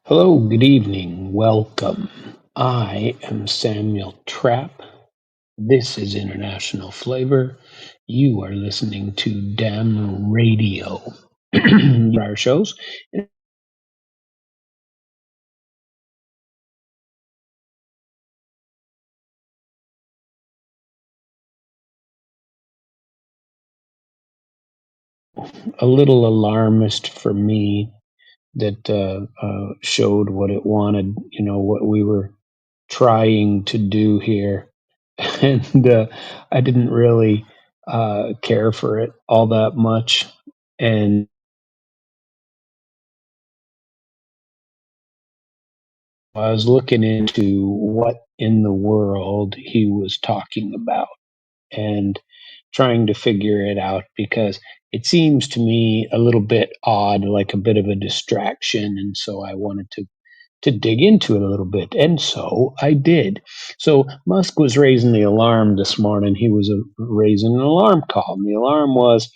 Hello, good evening, welcome. I am Samuel Trapp. This is International Flavor. You are listening to damradio. Our shows a little alarmist for me that showed what it wanted, what we were trying to do here. And I didn't really care for it all that much. And I was looking into what in the world he was talking about and trying to figure it out because it seems to me a little bit odd, like a bit of a distraction. And so I wanted to dig into it a little bit. And so I did. So Musk was raising the alarm this morning. He was raising an alarm call. And the alarm was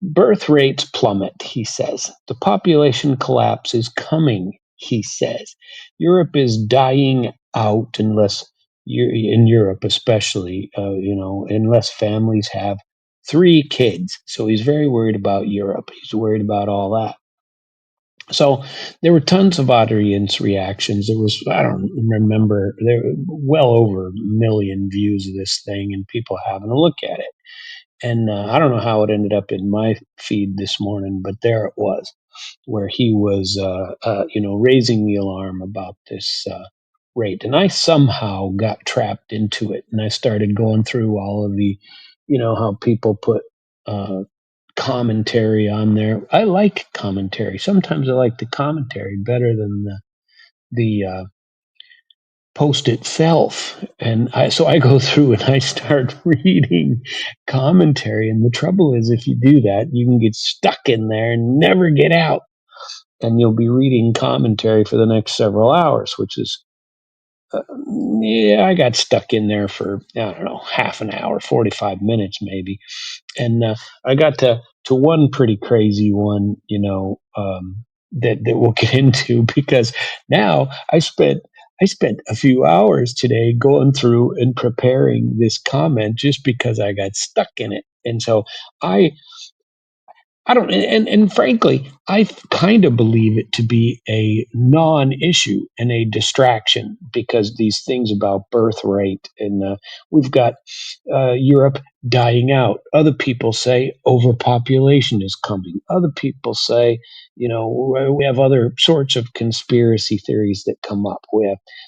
birth rates plummet, he says. The population collapse is coming, he says. Europe is dying out unless you in Europe, especially, unless families have three kids. So he's very worried about Europe. He's worried about all that. So there were tons of audience reactions. There was, I don't remember, there were well over a million views of this thing and people having a look at it. And I don't know how it ended up in my feed this morning, but there it was, where he was, raising the alarm about this rate. And I somehow got trapped into it, and I started going through all of the, how people put uh, commentary on there. I like commentary. Sometimes I like the commentary better than the post itself. And so I go through and I start reading commentary. And the trouble is, if you do that, you can get stuck in there and never get out. And you'll be reading commentary for the next several hours, which is, uh, yeah, I got stuck in there for, I don't know, half an hour, 45 minutes maybe. And I got to one pretty crazy one, that we'll get into because now I spent a few hours today going through and preparing this comment just because I got stuck in it. And so I I don't, and frankly, I kind of believe it to be a non-issue and a distraction because these things about birth rate and we've got Europe dying out. Other people say overpopulation is coming. Other people say, we have other sorts of conspiracy theories that come up.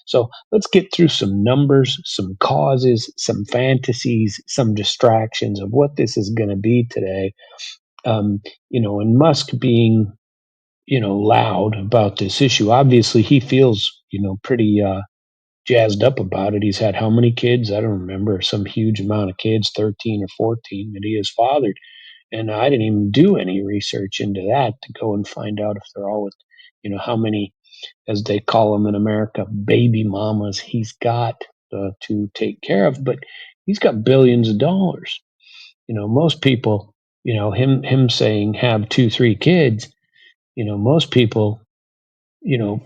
So let's get through some numbers, some causes, some fantasies, some distractions of what this is going to be today, and Musk being, loud about this issue. Obviously, he feels, pretty jazzed up about it. He's had how many kids? I don't remember, some huge amount of kids, 13 or 14 that he has fathered. And I didn't even do any research into that to go and find out if they're all with, how many, as they call them in America, baby mamas he's got to take care of. But he's got billions of dollars. Most people, him saying have two, three kids, most people, you know,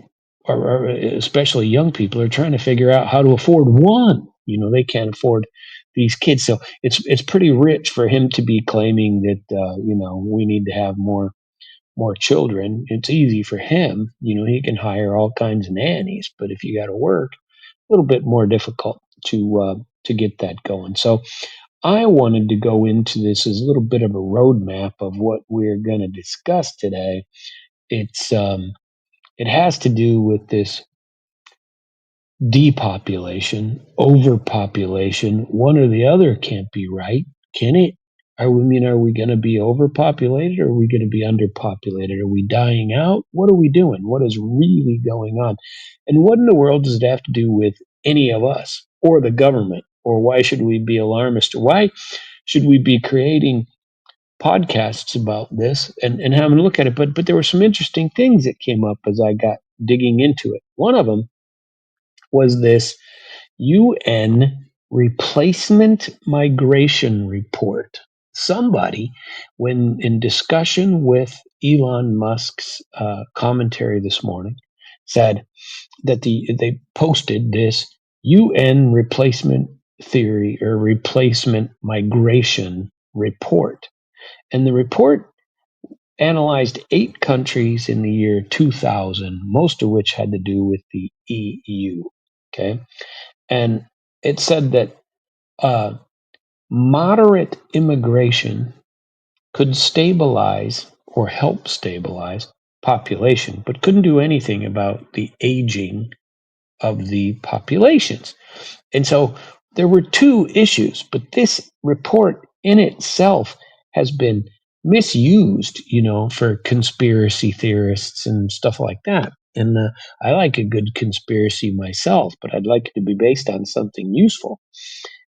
are especially young people are trying to figure out how to afford one. They can't afford these kids, so it's pretty rich for him to be claiming that we need to have more children. It's easy for him. He can hire all kinds of nannies, but if you got to work, a little bit more difficult to get that going. So I wanted to go into this as a little bit of a roadmap of what we're going to discuss today. It has to do with this depopulation, overpopulation. One or the other can't be right, can it? Are we going to be overpopulated or are we going to be underpopulated? Are we dying out? What are we doing? What is really going on? And what in the world does it have to do with any of us or the government? Or why should we be alarmist? Or why should we be creating podcasts about this and having a look at it? But there were some interesting things that came up as I got digging into it. One of them was this UN replacement migration report. Somebody, when in discussion with Elon Musk's commentary this morning, said that they posted this UN replacement theory or replacement migration report. And the report analyzed 8 countries in the year 2000, most of which had to do with the EU. Okay. And it said that uh, moderate immigration could stabilize or help stabilize population, but couldn't do anything about the aging of the populations. And so there were two issues, but this report in itself has been misused, for conspiracy theorists and stuff like that. And I like a good conspiracy myself, but I'd like it to be based on something useful.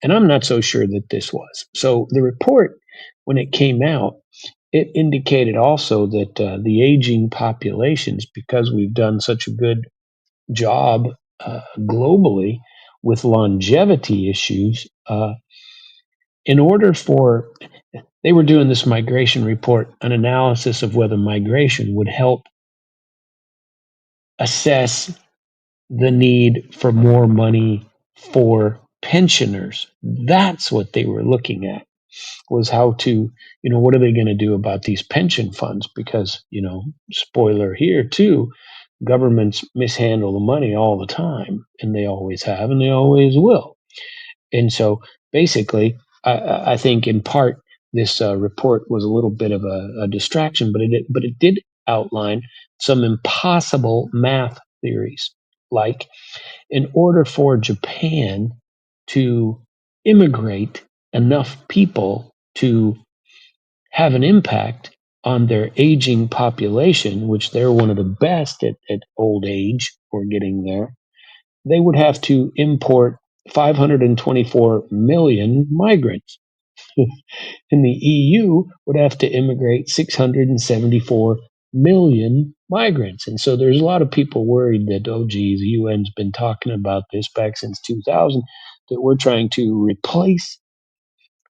And I'm not so sure that this was. So the report, when it came out, it indicated also that the aging populations, because we've done such a good job globally with longevity issues, in order for they were doing this migration report, an analysis of whether migration would help assess the need for more money for pensioners. That's what they were looking at, was how to, what are they going to do about these pension funds? Because, spoiler here too, governments mishandle the money all the time, and they always have, and they always will. And so basically, I think in part this report was a little bit of a distraction, but it did outline some impossible math theories, like in order for Japan to immigrate enough people to have an impact on their aging population, which they're one of the best at old age or getting there, they would have to import 524 million migrants. And the EU would have to immigrate 674 million migrants. And so there's a lot of people worried that, oh, geez, the UN's been talking about this back since 2000, that we're trying to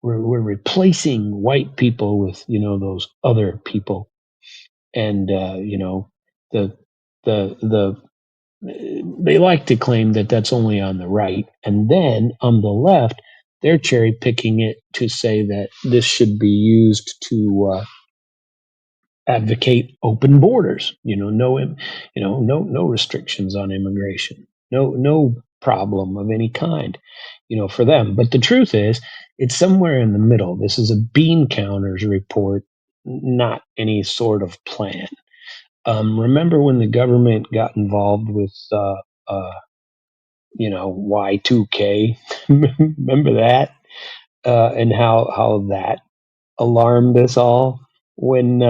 we're replacing white people with, those other people. And, the, the they like to claim that that's only on the right. And then on the left, they're cherry picking it to say that this should be used to advocate open borders. No restrictions on immigration, no problem of any kind, for them. But the truth is, it's somewhere in the middle. This is a bean counters report, not any sort of plan. Remember when the government got involved with Y2K? Remember that? And how that alarmed us all when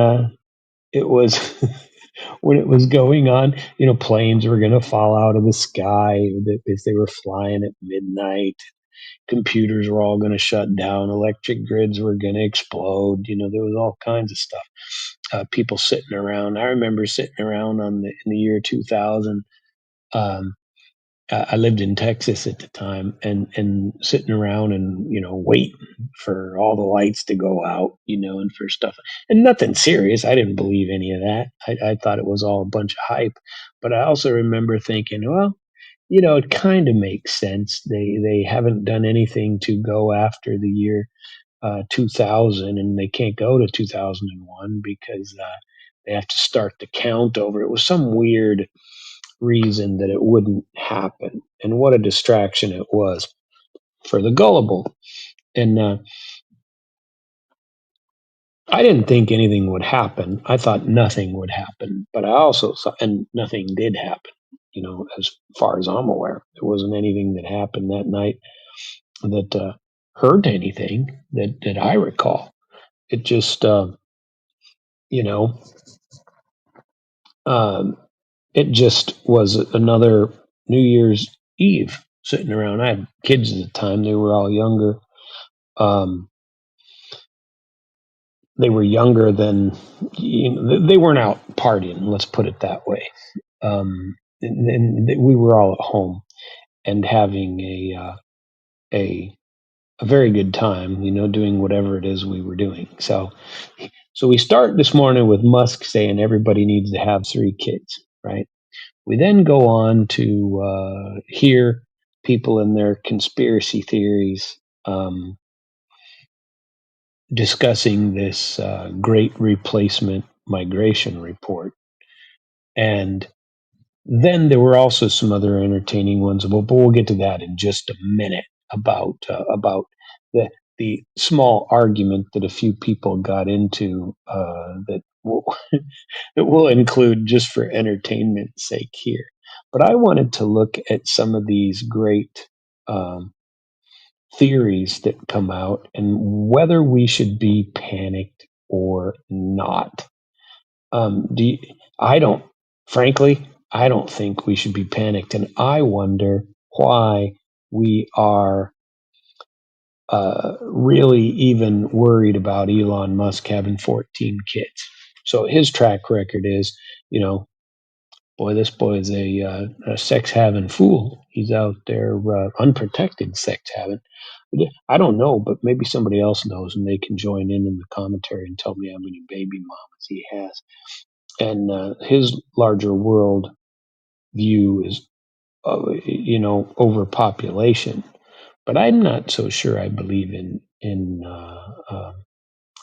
it was when it was going on. Planes were going to fall out of the sky if they were flying at midnight. Computers were all going to shut down. Electric grids were going to explode. There was all kinds of stuff. People sitting around. I remember sitting around in the year 2000. Um, I lived in Texas at the time, and sitting around and waiting for all the lights to go out, and for stuff, and nothing serious. I didn't believe any of that. I thought it was all a bunch of hype. But I also remember thinking, well, it kind of makes sense. They haven't done anything to go after the year 2000, and they can't go to 2001 because they have to start the count over. It was some weird reason that it wouldn't happen. And what a distraction it was for the gullible. And I didn't think anything would happen. I thought nothing would happen. But I also saw, and nothing did happen, as far as I'm aware. There wasn't anything that happened that night that hurt anything that I recall. It just, you know, um, it just was another New Year's Eve sitting around. I had kids at the time; they were all younger. Um, they were younger than they weren't out partying. Let's put it that way. And we were all at home and having a a very good time. Doing whatever it is we were doing. So we start this morning with Musk saying everybody needs to have 3 kids, right? We then go on to hear people in their conspiracy theories discussing this great replacement migration report. And then there were also some other entertaining ones, but we'll get to that in just a minute about the small argument that a few people got into that we'll, that we'll include just for entertainment's sake here. But I wanted to look at some of these great um, theories that come out and whether we should be panicked or not. Do you, I don't, frankly, I don't think we should be panicked. And I wonder why we are really even worried about Elon Musk having 14 kids. So his track record is, you know, boy, this boy is a sex having fool. He's out there unprotected sex having. I don't know, but maybe somebody else knows and they can join in the commentary and tell me how many baby mamas he has. And his larger world view is, overpopulation. But I'm not so sure I believe in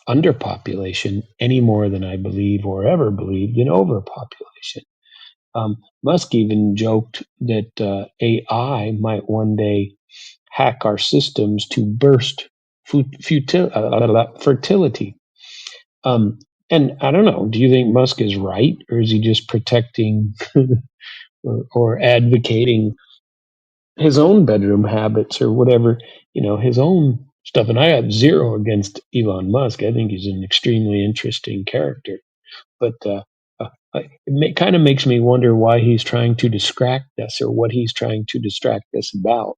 underpopulation any more than I believe or ever believed in overpopulation. Musk even joked that AI might one day hack our systems to burst fertility. Um, and I don't know, do you think Musk is right, or is he just protecting or advocating his own bedroom habits or whatever, his own stuff? And I have zero against Elon Musk. I think he's an extremely interesting character. But kind of makes me wonder why he's trying to distract us or what he's trying to distract us about.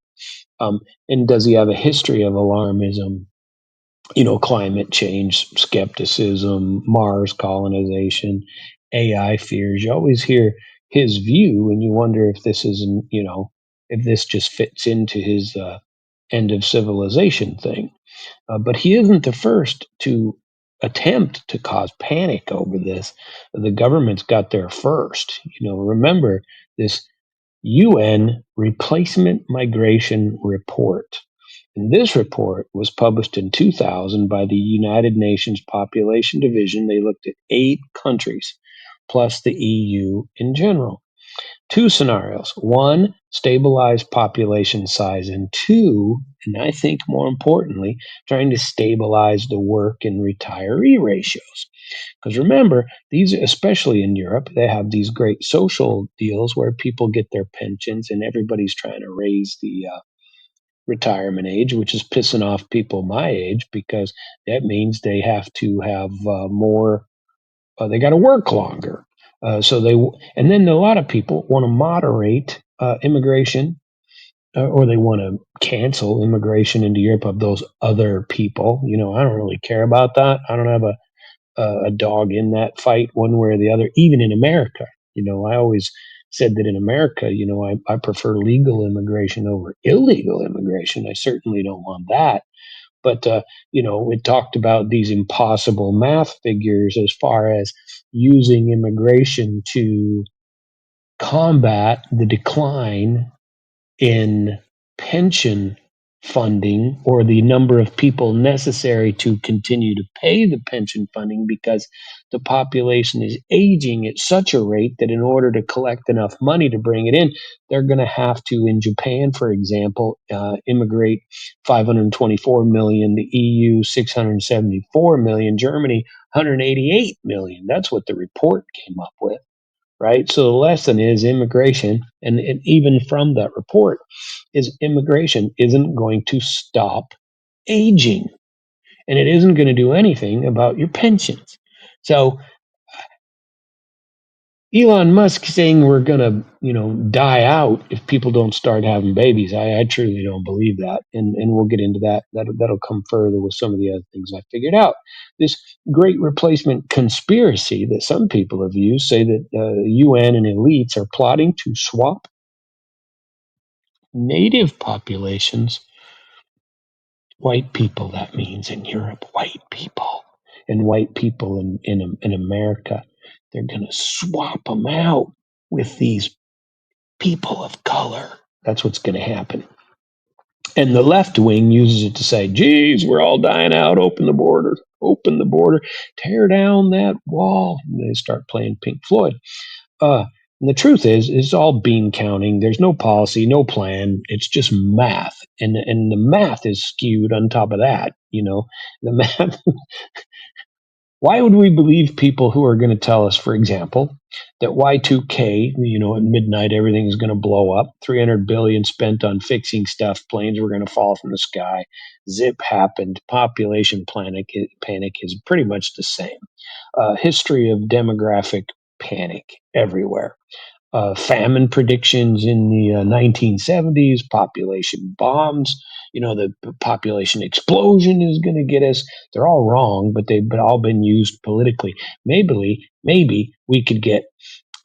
And does he have a history of alarmism, climate change, skepticism, Mars colonization, AI fears? You always hear his view, and you wonder if this isn't, if this just fits into his end of civilization thing. But he isn't the first to attempt to cause panic over this. The government's got there first. Remember this UN replacement migration report. And this report was published in 2000 by the United Nations Population Division. They looked at 8 countries, plus the EU in general. Two scenarios: one, stabilize population size, and two, and I think more importantly, trying to stabilize the work and retiree ratios. Because remember, these, especially in Europe, they have these great social deals where people get their pensions and everybody's trying to raise the retirement age, which is pissing off people my age because that means they have to have more, they got to work longer. And then a lot of people want to moderate immigration, or they want to cancel immigration into Europe of those other people. I don't really care about that. I don't have a dog in that fight one way or the other, even in America. I always said that in America, I prefer legal immigration over illegal immigration. I certainly don't want that. But, it talked about these impossible math figures as far as using immigration to combat the decline in pension funding or the number of people necessary to continue to pay the pension funding because the population is aging at such a rate that in order to collect enough money to bring it in, they're going to have to, in Japan, for example, immigrate 524 million, the EU 674 million, Germany 188 million. That's what the report came up with. Right. So the lesson is immigration, and even from that report, is immigration isn't going to stop aging, and it isn't going to do anything about your pensions. So Elon Musk saying we're going to, die out if people don't start having babies. I truly don't believe that. And we'll get into that. That'll come further with some of the other things I figured out. This great replacement conspiracy that some people have used say that UN and elites are plotting to swap native populations, white people, that means in Europe, white people, and white people in America. They're going to swap them out with these people of color. That's what's going to happen. And the left wing uses it to say, geez, we're all dying out. Open the border, tear down that wall. And they start playing Pink Floyd. And the truth is, it's all bean counting. There's no policy, no plan. It's just math. And the math is skewed on top of that. The math. Why would we believe people who are going to tell us, for example, that Y2K, at midnight, everything is going to blow up, 300 billion spent on fixing stuff, planes were going to fall from the sky, zip happened, population panic is pretty much the same. History of demographic panic everywhere. Famine predictions in the 1970s, population bombs, the population explosion is going to get us. They're all wrong, but they've all been used politically. Maybe we could get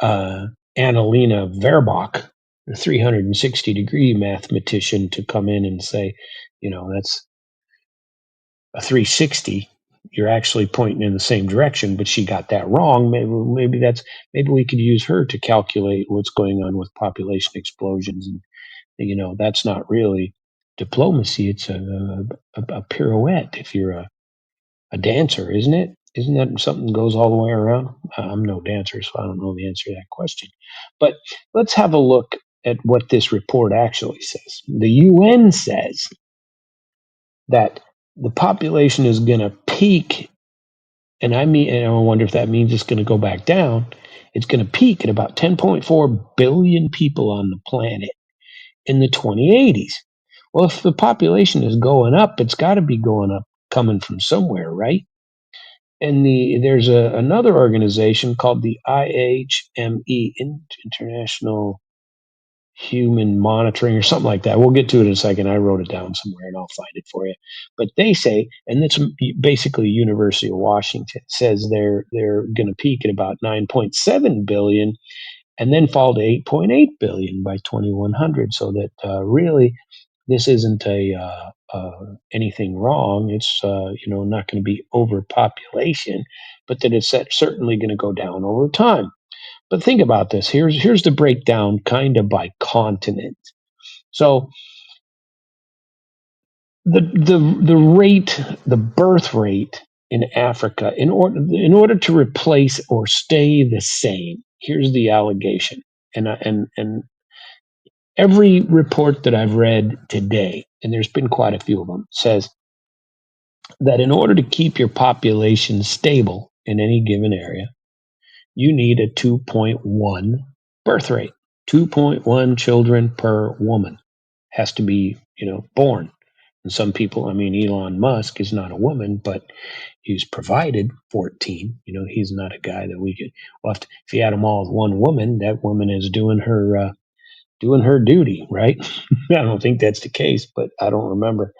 Annalena Baerbock, a 360-degree mathematician, to come in and say, that's a 360. You're actually pointing in the same direction, but she got that wrong. Maybe we could use her to calculate what's going on with population explosions. And that's not really diplomacy. It's a pirouette. If you're a dancer, isn't it? Isn't that something that goes all the way around? I'm no dancer, so I don't know the answer to that question. But let's have a look at what this report actually says. The UN says that the population is going to peak, and I wonder if that means it's going to go back down. It's going to peak at about 10.4 billion people on the planet in the 2080s. Well, if the population is going up, it's got to be going up, coming from somewhere, right? And there's another organization called the IHME, International Human Monitoring, or something like that. We'll get to it in a second. I wrote it down somewhere and I'll find it for you. But they say, and it's basically University of Washington, says they're going to peak at about 9.7 billion and then fall to 8.8 billion by 2100. So that really this isn't anything wrong. It's not going to be overpopulation, but that it's certainly going to go down over time. But think about this. Here's the breakdown, kind of by continent. So the rate, the birth rate in Africa, in order to replace or stay the same. Here's the allegation, and every report that I've read today, and there's been quite a few of them, says that in order to keep your population stable in any given area, you need a 2.1 birth rate. 2.1 children per woman has to be, born. And some people, Elon Musk is not a woman, but he's provided 14. He's not a guy that we could. Well, if you had them all with one woman, that woman is doing her duty, right? I don't think that's the case, but I don't remember.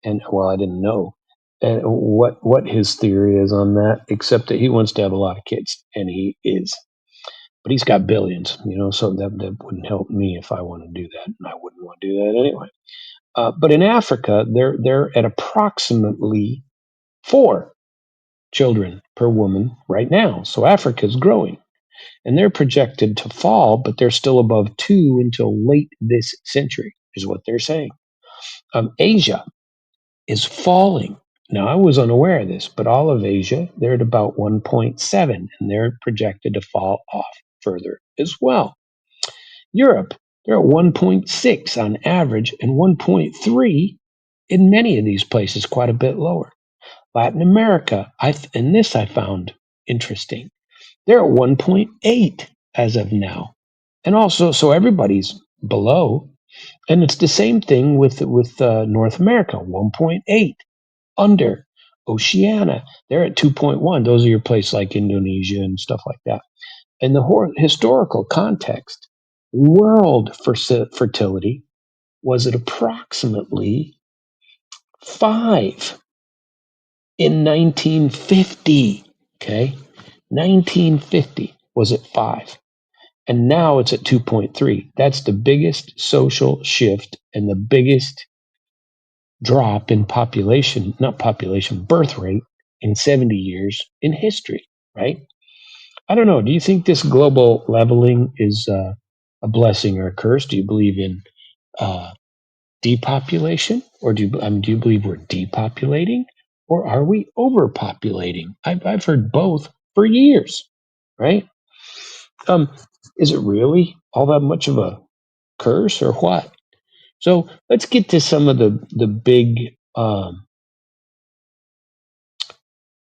And well, I didn't know what his theory is on that, except that he wants to have a lot of kids, and he is. But he's got billions, so that wouldn't help me if I want to do that, and I wouldn't want to do that anyway. But in Africa, they're at approximately 4 children per woman right now. So Africa's growing, and they're projected to fall, but they're still above 2 until late this century, is what they're saying. Asia is falling. Now, I was unaware of this, but all of Asia, they're at about 1.7, and they're projected to fall off further as well. Europe, they're at 1.6 on average and 1.3 in many of these places, quite a bit lower. Latin America, and this I found interesting, they're at 1.8 as of now. And also, so everybody's below. And it's the same thing with North America, 1.8 under. Oceania, they're at 2.1. Those are your places like Indonesia and stuff like that. In the historical context, world fertility was at approximately 5 in 1950. Okay, 1950 was at 5, and now it's at 2.3. That's the biggest social shift and the biggest drop in birth rate in 70 years in history, right? I don't know. Do you think this global leveling is a blessing or a curse? Do you believe in uh, depopulation, or do you believe we're depopulating, or are we overpopulating? I've heard both for years, right? Um, is it really all that much of a curse or what? So let's get to some of the big, I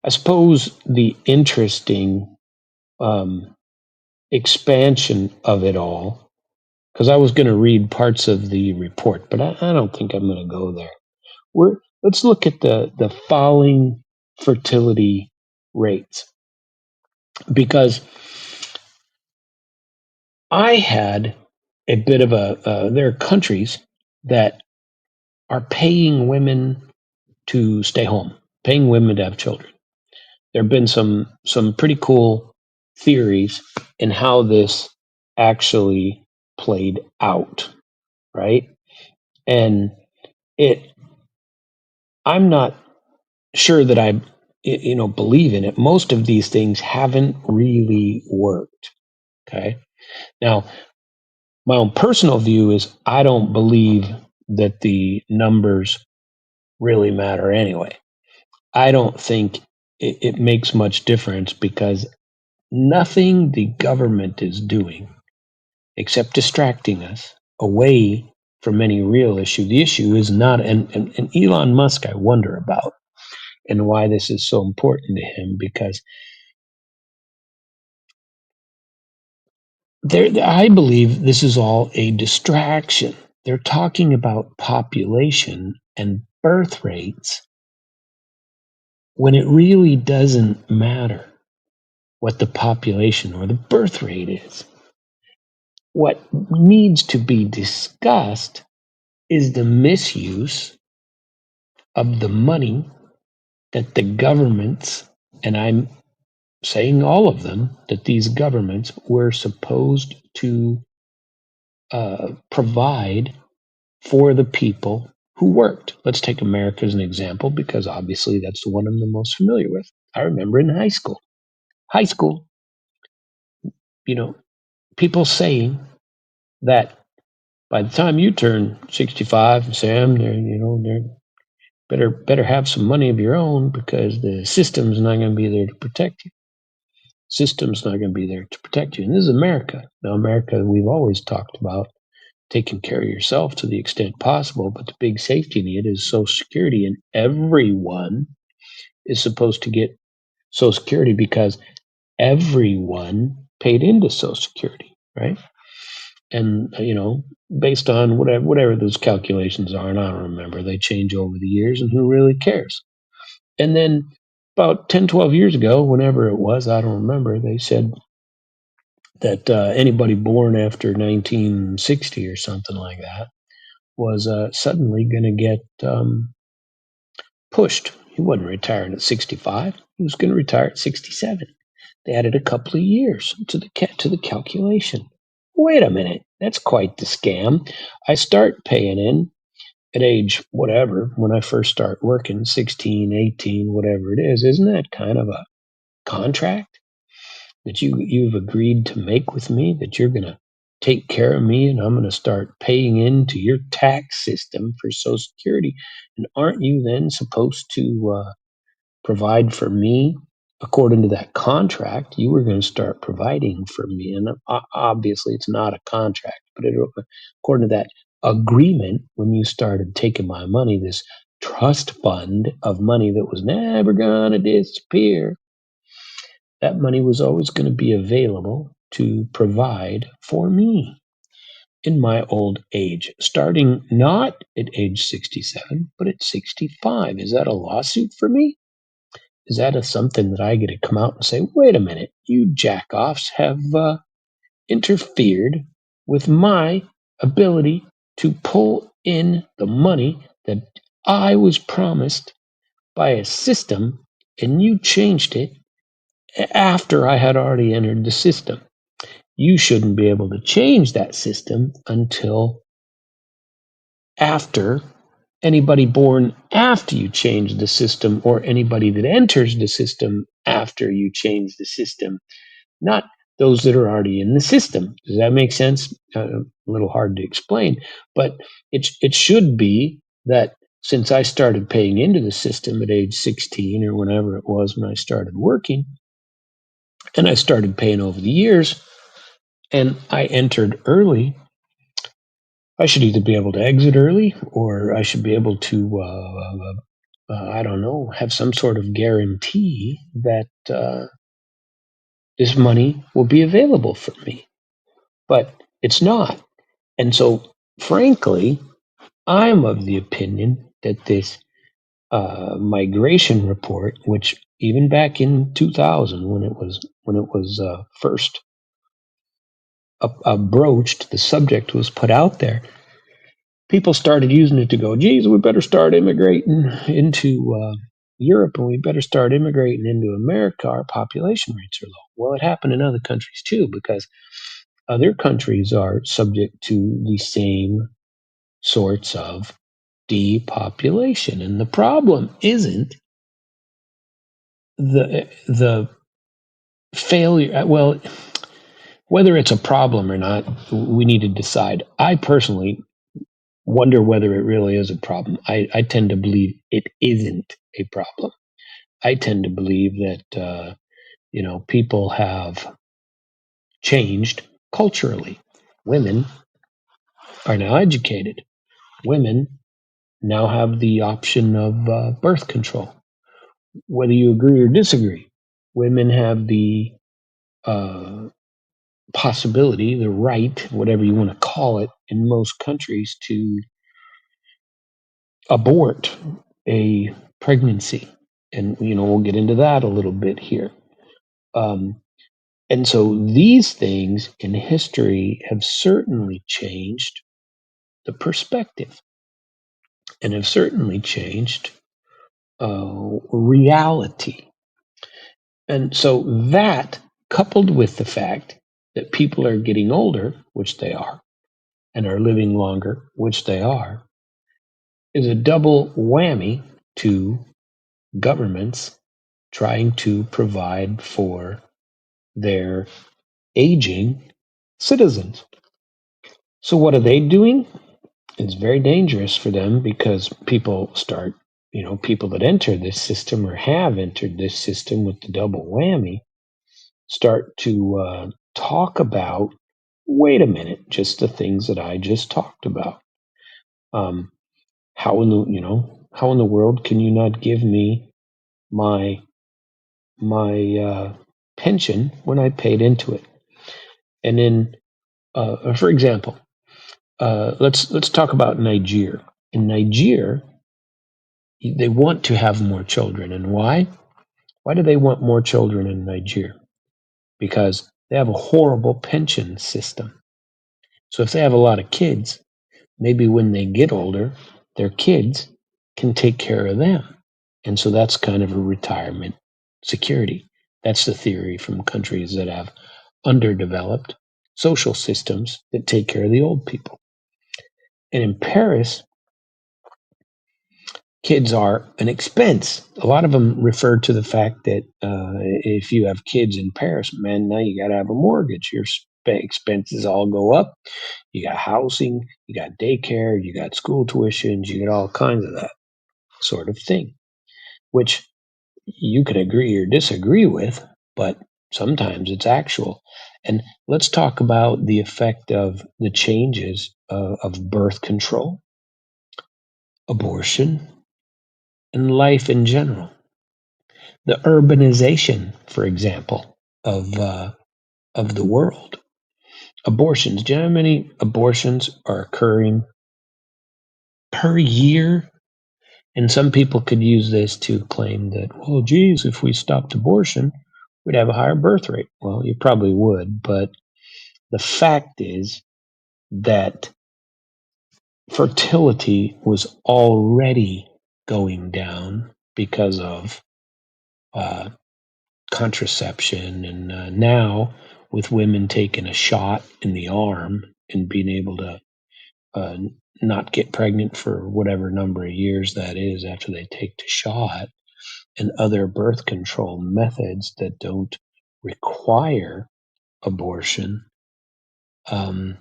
suppose, the interesting um, expansion of it all. Because I was going to read parts of the report, but I don't think I'm going to go there. Let's look at the falling fertility rates, because I had a bit of there are countries that are paying women to stay home, paying women to have children. There have been some pretty cool theories in how this actually played out, right? And it I'm not sure that I believe in it. Most of these things haven't really worked. Okay. Now, my own personal view is I don't believe that the numbers really matter anyway. I don't think it makes much difference, because nothing the government is doing except distracting us away from any real issue. The issue is not, and Elon Musk, I wonder about, and why this is so important to him, because I believe this is all a distraction. They're talking about population and birth rates when it really doesn't matter what the population or the birth rate is. What needs to be discussed is the misuse of the money that the governments, and I'm saying all of them, that these governments were supposed to provide for the people who worked. Let's take America as an example, because obviously that's the one I'm the most familiar with. I remember in high school, you know, people saying that by the time you turn 65, Sam, they're better have some money of your own, because the system's not going to be there to protect you. System's not going to be there to protect you. And this is America. Now, America, we've always talked about taking care of yourself to the extent possible, but the big safety net is Social Security, and everyone is supposed to get Social Security because everyone paid into Social Security, right? And based on whatever those calculations are, and I don't remember, they change over the years, and who really cares? And then about 10, 12 years ago, whenever it was, I don't remember, they said that anybody born after 1960 or something like that was suddenly going to get pushed. He wasn't retiring at 65. He was going to retire at 67. They added a couple of years to the calculation. Wait a minute, that's quite the scam. I start paying in at age whatever, when I first start working, 16, 18, whatever it is. Isn't that kind of a contract that you've agreed to make with me, that you're going to take care of me, and I'm going to start paying into your tax system for Social Security? And aren't you then supposed to provide for me? According to that contract, you were going to start providing for me. And obviously it's not a contract, but according to that agreement, when you started taking my money, this trust fund of money that was never going to disappear, that money was always going to be available to provide for me in my old age, starting not at age 67, but at 65. Is that a lawsuit for me? Is that something that I get to come out and say, wait a minute, you jackoffs have interfered with my ability to pull in the money that I was promised by a system, and you changed it after I had already entered the system? You shouldn't be able to change that system until after anybody born after you change the system, or anybody that enters the system after you change the system. Not those that are already in the system. Does that make sense? A little hard to explain, but it should be that since I started paying into the system at age 16 or whenever it was when I started working, and I started paying over the years, and I entered early, I should either be able to exit early or I should be able to, I don't know, have some sort of guarantee that this money will be available for me. But it's not. And so, frankly, I'm of the opinion that this migration report, which even back in 2000, when it was first broached, the subject was put out there. People started using it to go, geez, we better start immigrating into Europe, and we better start immigrating into America. Our population rates are low. Well, it happened in other countries too, because other countries are subject to the same sorts of depopulation. And the problem isn't the failure. Well, whether it's a problem or not, we need to decide. I personally wonder whether it really is a problem. I tend to believe it isn't a problem. I tend to believe that people have changed culturally. Women are now educated. Women now have the option of birth control. Whether you agree or disagree, women have the uh, possibility, the right, whatever you want to call it, in most countries to abort a pregnancy. And, we'll get into that a little bit here. Um, and so these things in history have certainly changed the perspective and have certainly changed reality. And so that, coupled with the fact that people are getting older, which they are, and are living longer, which they are, is a double whammy to governments trying to provide for their aging citizens. So, what are they doing? It's very dangerous for them because people that enter this system or have entered this system with the double whammy start to talk about, wait a minute, just the things that I just talked about. Um, how in the world can you not give me my my pension when I paid into it? And then, for example, let's talk about Nigeria. In Nigeria, they want to have more children, and why? Why do they want more children in Nigeria? Because they have a horrible pension system. So if they have a lot of kids, maybe when they get older, their kids can take care of them. And so that's kind of a retirement security. That's the theory from countries that have underdeveloped social systems that take care of the old people. And in Paris, kids are an expense. A lot of them refer to the fact that if you have kids in Paris, man, now you got to have a mortgage. Your expenses all go up. You got housing, you got daycare, you got school tuitions, you got all kinds of that sort of thing, which you can agree or disagree with, but sometimes it's actual. And let's talk about the effect of the changes of birth control, abortion, and life in general. The urbanization, for example, of the world. Abortions. Do you know how many abortions are occurring per year? And some people could use this to claim that, well, geez, if we stopped abortion, we'd have a higher birth rate. Well, you probably would, but the fact is that fertility was already going down because of uh, contraception. And now, with women taking a shot in the arm and being able to uh, not get pregnant for whatever number of years that is after they take the shot, and other birth control methods that don't require abortion, um,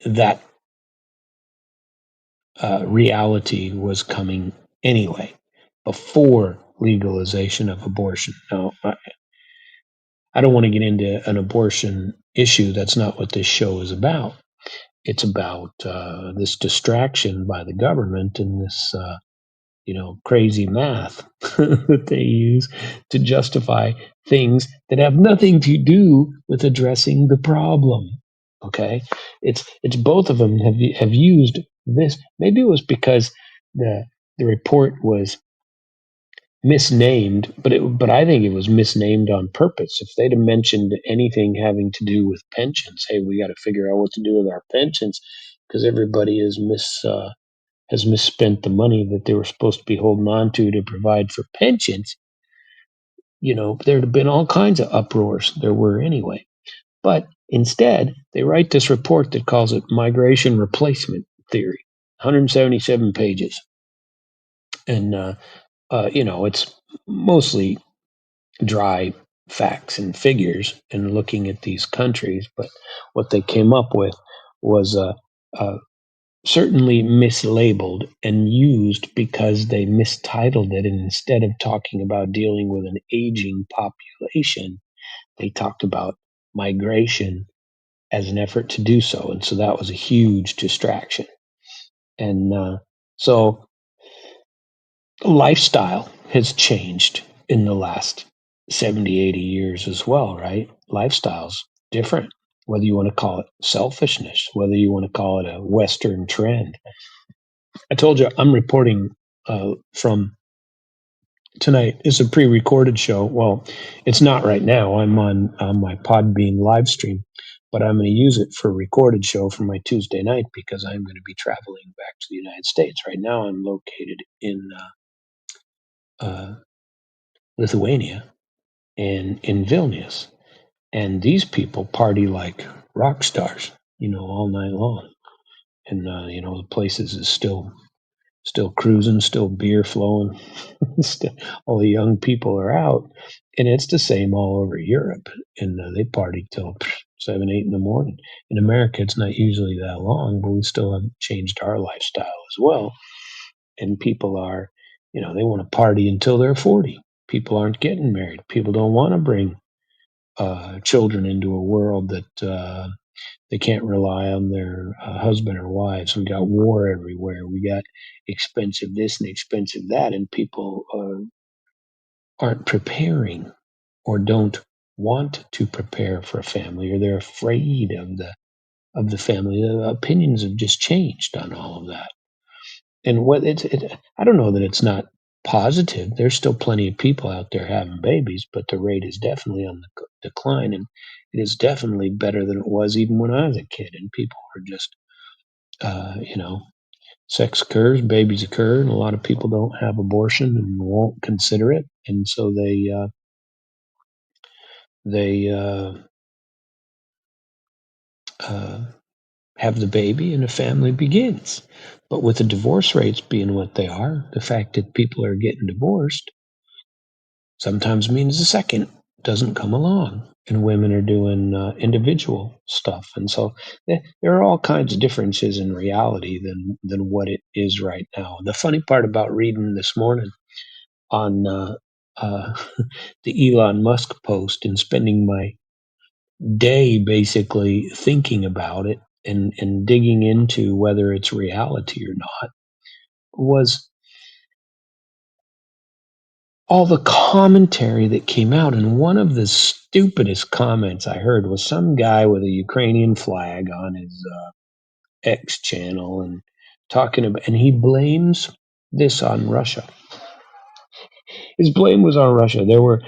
that reality was coming anyway, before legalization of abortion. Now, I don't want to get into an abortion issue. That's not what this show is about. It's about this distraction by the government and this, crazy math that they use to justify things that have nothing to do with addressing the problem. Okay, it's both of them have used this. Maybe it was because the report was misnamed, but I think it was misnamed on purpose. If they'd have mentioned anything having to do with pensions, hey, we got to figure out what to do with our pensions because everybody has misspent the money that they were supposed to be holding on to provide for pensions. There'd have been all kinds of uproars. There were anyway. But instead, they write this report that calls it migration replacement theory, 177 pages, and it's mostly dry facts and figures and looking at these countries. But what they came up with was certainly mislabeled and used because they mistitled it. And instead of talking about dealing with an aging population, they talked about migration as an effort to do so. And so that was a huge distraction. And so lifestyle has changed in the last 70, 80 years as well, right? Lifestyle's different, whether you want to call it selfishness, whether you want to call it a Western trend. I told you I'm reporting from tonight. It's a pre-recorded show. Well, it's not right now. I'm on my Podbean live stream, but I'm going to use it for a recorded show for my Tuesday night because I'm going to be traveling back to the United States. Right now, I'm located in uh, Lithuania and in Vilnius, and these people party like rock stars, all night long. And the places is still cruising, still beer flowing. All the young people are out, and it's the same all over Europe. And they party till 7, 8 in the morning. In America, it's not usually that long, but we still haven't changed our lifestyle as well. And people are, they want to party until they're 40. People aren't getting married. People don't want to bring children into a world that they can't rely on their husband or wives. We got war everywhere. We got expensive this and expensive that, and people aren't preparing or don't want to prepare for a family, or they're afraid of the family. The opinions have just changed on all of that. And I don't know that it's not positive. There's still plenty of people out there having babies, but the rate is definitely on the decline, and it is definitely better than it was even when I was a kid. And people are just, uh, you know, sex occurs, babies occur, and a lot of people don't have abortion and won't consider it, and so they uh, have the baby, and a family begins. But with the divorce rates being what they are, the fact that people are getting divorced sometimes means the second doesn't come along, and women are doing individual stuff. And so there are all kinds of differences in reality than what it is right now. The funny part about reading this morning on uh, the Elon Musk post and spending my day basically thinking about it and digging into whether it's reality or not was all the commentary that came out. And one of the stupidest comments I heard was some guy with a Ukrainian flag on his X channel and talking about, and he blames this on Russia. His blame was on Russia. There were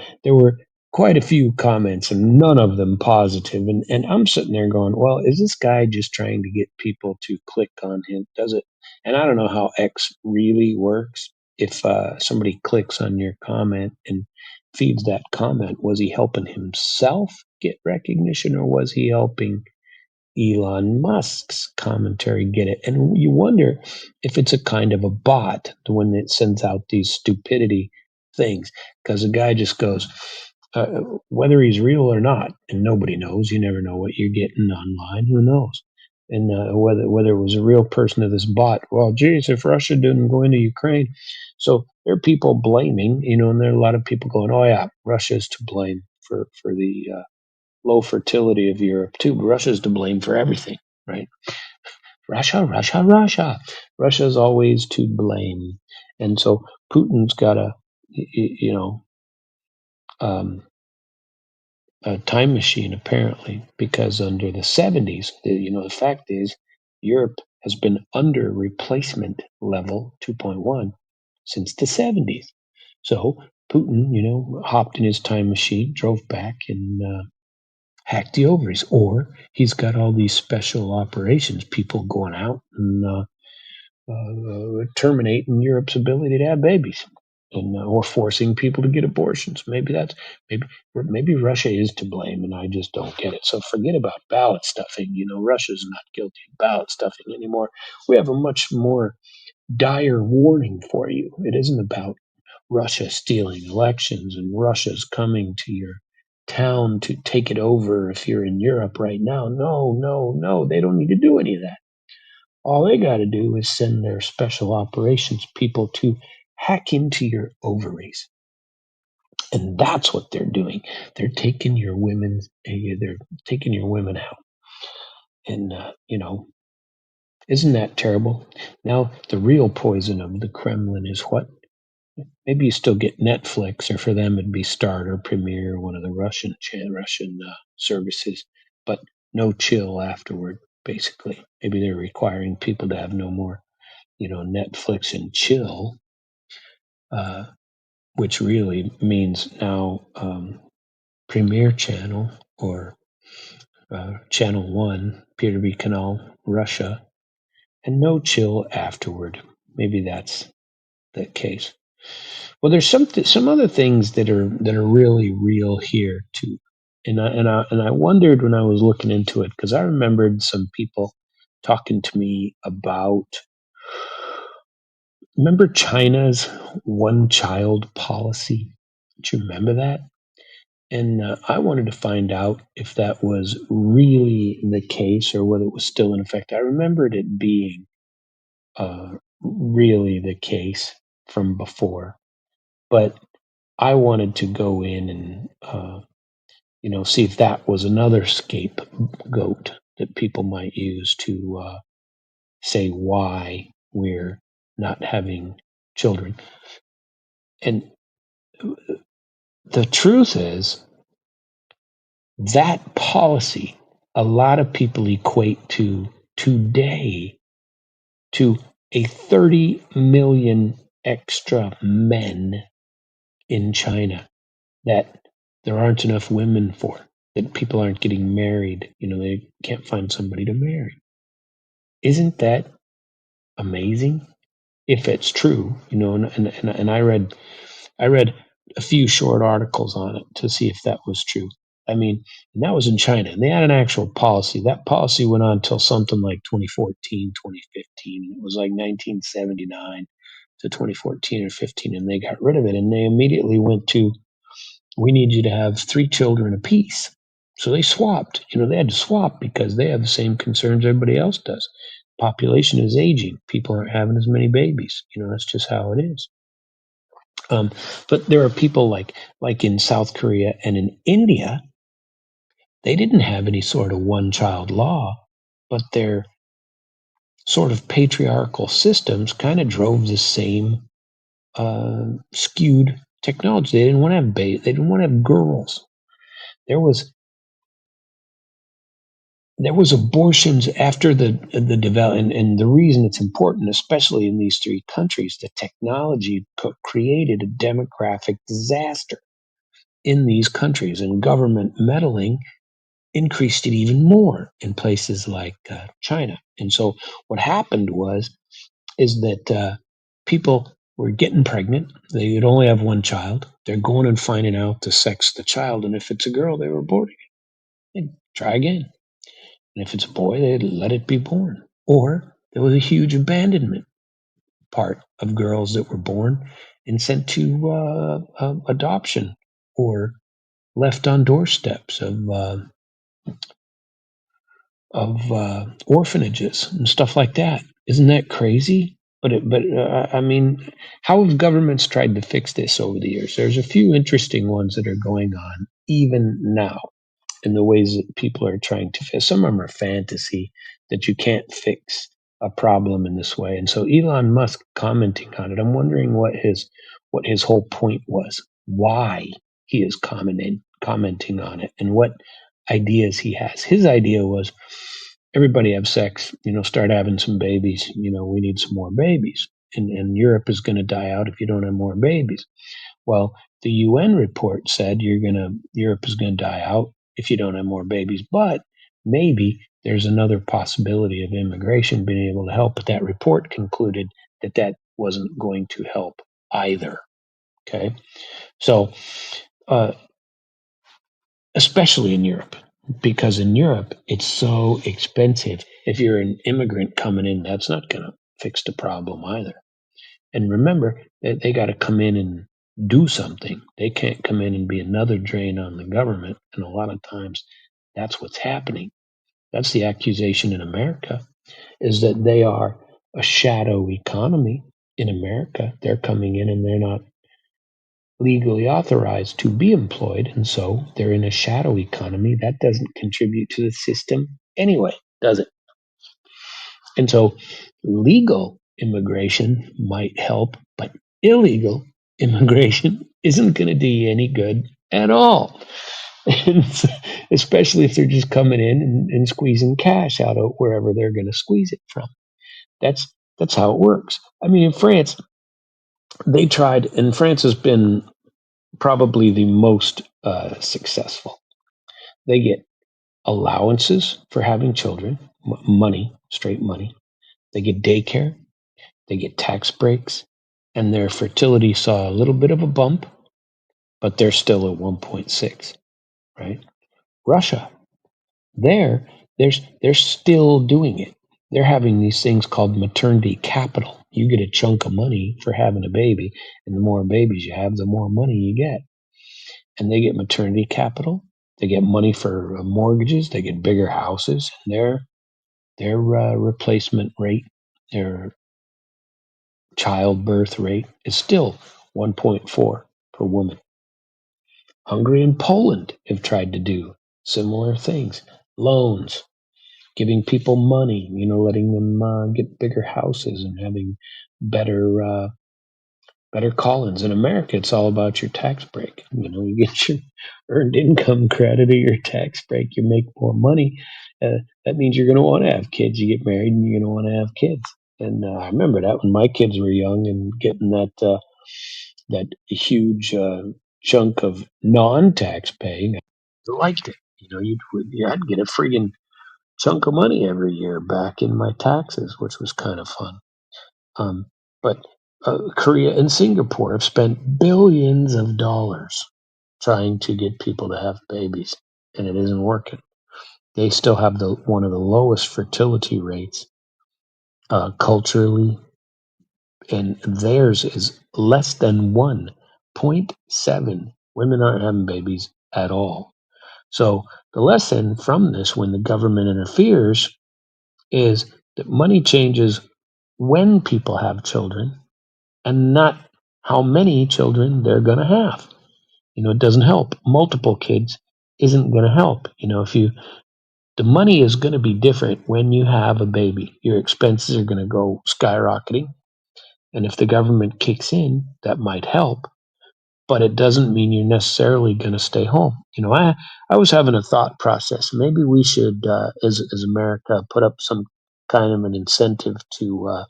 quite a few comments and none of them positive. And I'm sitting there going, well, is this guy just trying to get people to click on him? Does it? And I don't know how X really works. If somebody clicks on your comment and feeds that comment, was he helping himself get recognition, or was he helping Elon Musk's commentary get it? And you wonder if it's a kind of a bot, the one that sends out these stupidity things, because the guy just goes, whether he's real or not, and nobody knows. You never know what you're getting online. Who knows? And whether it was a real person or this bot. Well, geez, if Russia didn't go into Ukraine, so there are people blaming. And there are a lot of people going, "Oh yeah, Russia's to blame for the low fertility of Europe too. Russia's to blame for everything, right? Russia, Russia, Russia. Russia's always to blame, and so Putin's got a, you know, um, a time machine apparently, because under the 70s, the fact is Europe has been under replacement level 2.1 since the 70s. So Putin, hopped in his time machine, drove back, and hacked the ovaries. Or he's got all these special operations, people going out and terminating Europe's ability to have babies, and or forcing people to get abortions. Maybe Russia is to blame, and I just don't get it. So forget about ballot stuffing. Russia's not guilty of ballot stuffing anymore. We have a much more dire warning for you. It isn't about Russia stealing elections and Russia's coming to your town to take it over if you're in Europe right now. No, no, no. They don't need to do any of that. All they got to do is send their special operations people to hack into your ovaries. And that's what they're doing. They're taking your they're taking your women out. And, isn't that terrible? Now, the real poison of the Kremlin is what? Maybe you still get Netflix, or for them it'd be Start or Premiere, one of the Russian services, but no chill afterward, basically. Maybe they're requiring people to have no more Netflix and chill, uh, which really means now Premier Channel or Channel 1, Peer to Be Canal, Russia, and no chill afterward. Maybe that's the case. Well, there's some other things that are really real here too, and I wondered when I was looking into it, because I remembered some people talking to me about. Remember China's one child policy? Do you remember that? And I wanted to find out if that was really the case or whether it was still in effect. I remembered it being really the case from before, but I wanted to go in and see if that was another scapegoat that people might use to say why we're not having children. And the truth is that policy, a lot of people equate to today to a 30 million extra men in China that there aren't enough women for, that people aren't getting married. They can't find somebody to marry. Isn't that amazing? If it's true, and I read a few short articles on it to see if that was true. I mean, and that was in China, and they had an actual policy. That policy went on until something like 2014, 2015. It was like 1979 to 2014 or 15, and they got rid of it. And they immediately went to, we need you to have 3 children apiece. So they swapped. They had to swap because they have the same concerns everybody else does. Population is aging. People aren't having as many babies. That's just how it is. But there are people like in South Korea and in India, they didn't have any sort of one-child law, but their sort of patriarchal systems kind of drove the same skewed technology. They didn't want to have they didn't want to have girls. There was abortions after the development, and the reason it's important, especially in these 3 countries, the technology created a demographic disaster in these countries, and government meddling increased it even more in places like China. And so what happened is that people were getting pregnant. They would only have one child. They're going and finding out the sex of the child, and if it's a girl, they were aborting it. They'd try again. And if it's a boy, they'd let it be born. Or there was a huge abandonment part of girls that were born and sent to adoption or left on doorsteps of orphanages and stuff like that. Isn't that crazy? I mean, how have governments tried to fix this over the years? There's a few interesting ones that are going on even now in the ways that people are trying to fix. Some of them are fantasy that you can't fix a problem in this way. And so Elon Musk commenting on it, I'm wondering what his whole point was, why he is commenting on it, and what ideas he has. His idea was everybody have sex, start having some babies. We need some more babies. And Europe is going to die out if you don't have more babies. Well, the UN report said Europe is gonna die out if you don't have more babies, but maybe there's another possibility of immigration being able to help. But that report concluded that that wasn't going to help either. Okay, so uh, especially in Europe, because in Europe it's so expensive. If you're an immigrant coming in, that's not going to fix the problem either. And remember that they got to come in and do something. They can't come in and be another drain on the government. And a lot of times that's what's happening. That's the accusation in America, is that they are a shadow economy in America. They're coming in and they're not legally authorized to be employed. And so they're in a shadow economy. That doesn't contribute to the system anyway, does it? And so legal immigration might help, but illegal immigration isn't going to do you any good at all. And especially if they're just coming in and squeezing cash out of wherever they're going to squeeze it from. That's how it works. I mean, in France, they tried, and France has been probably the most successful. They get allowances for having children, money, straight money. They get daycare. They get tax breaks, and their fertility saw a little bit of a bump, but they're still at 1.6, right? Russia, there, they're still doing it. They're having these things called maternity capital. You get a chunk of money for having a baby, and the more babies you have, the more money you get. And they get maternity capital. They get money for mortgages. They get bigger houses. And their replacement rate, their childbirth rate is still 1.4 per woman. Hungary and Poland have tried to do similar things. Loans, giving people money, letting them get bigger houses and having better better call-ins. In America, it's all about your tax break. You get your earned income credit or your tax break. You make more money. That means you're going to want to have kids. You get married and you're going to want to have kids. And I remember that when my kids were young and getting that huge chunk of non-tax paying. I liked it. I'd get a friggin' chunk of money every year back in my taxes, which was kind of fun. Um, but Korea and Singapore have spent billions of dollars trying to get people to have babies, and it isn't working. They still have one of the lowest fertility rates culturally, and theirs is less than 1.7. Women aren't having babies at all. So the lesson from this, when the government interferes, is that money changes when people have children and not how many children they're going to have. It doesn't help. Multiple kids isn't going to help. If the money is going to be different when you have a baby, your expenses are going to go skyrocketing. And if the government kicks in, that might help, but it doesn't mean you're necessarily going to stay home. I was having a thought process. Maybe we should, as America, put up some kind of an incentive to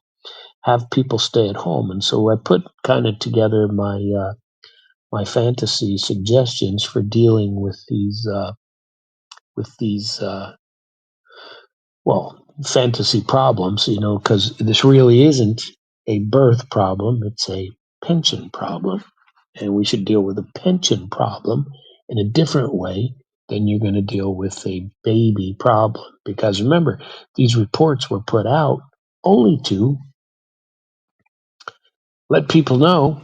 have people stay at home. And so I put kind of together my fantasy suggestions for dealing with these fantasy problems. Because this really isn't a birth problem; it's a pension problem, and we should deal with a pension problem in a different way than you're going to deal with a baby problem. Because remember, these reports were put out only to let people know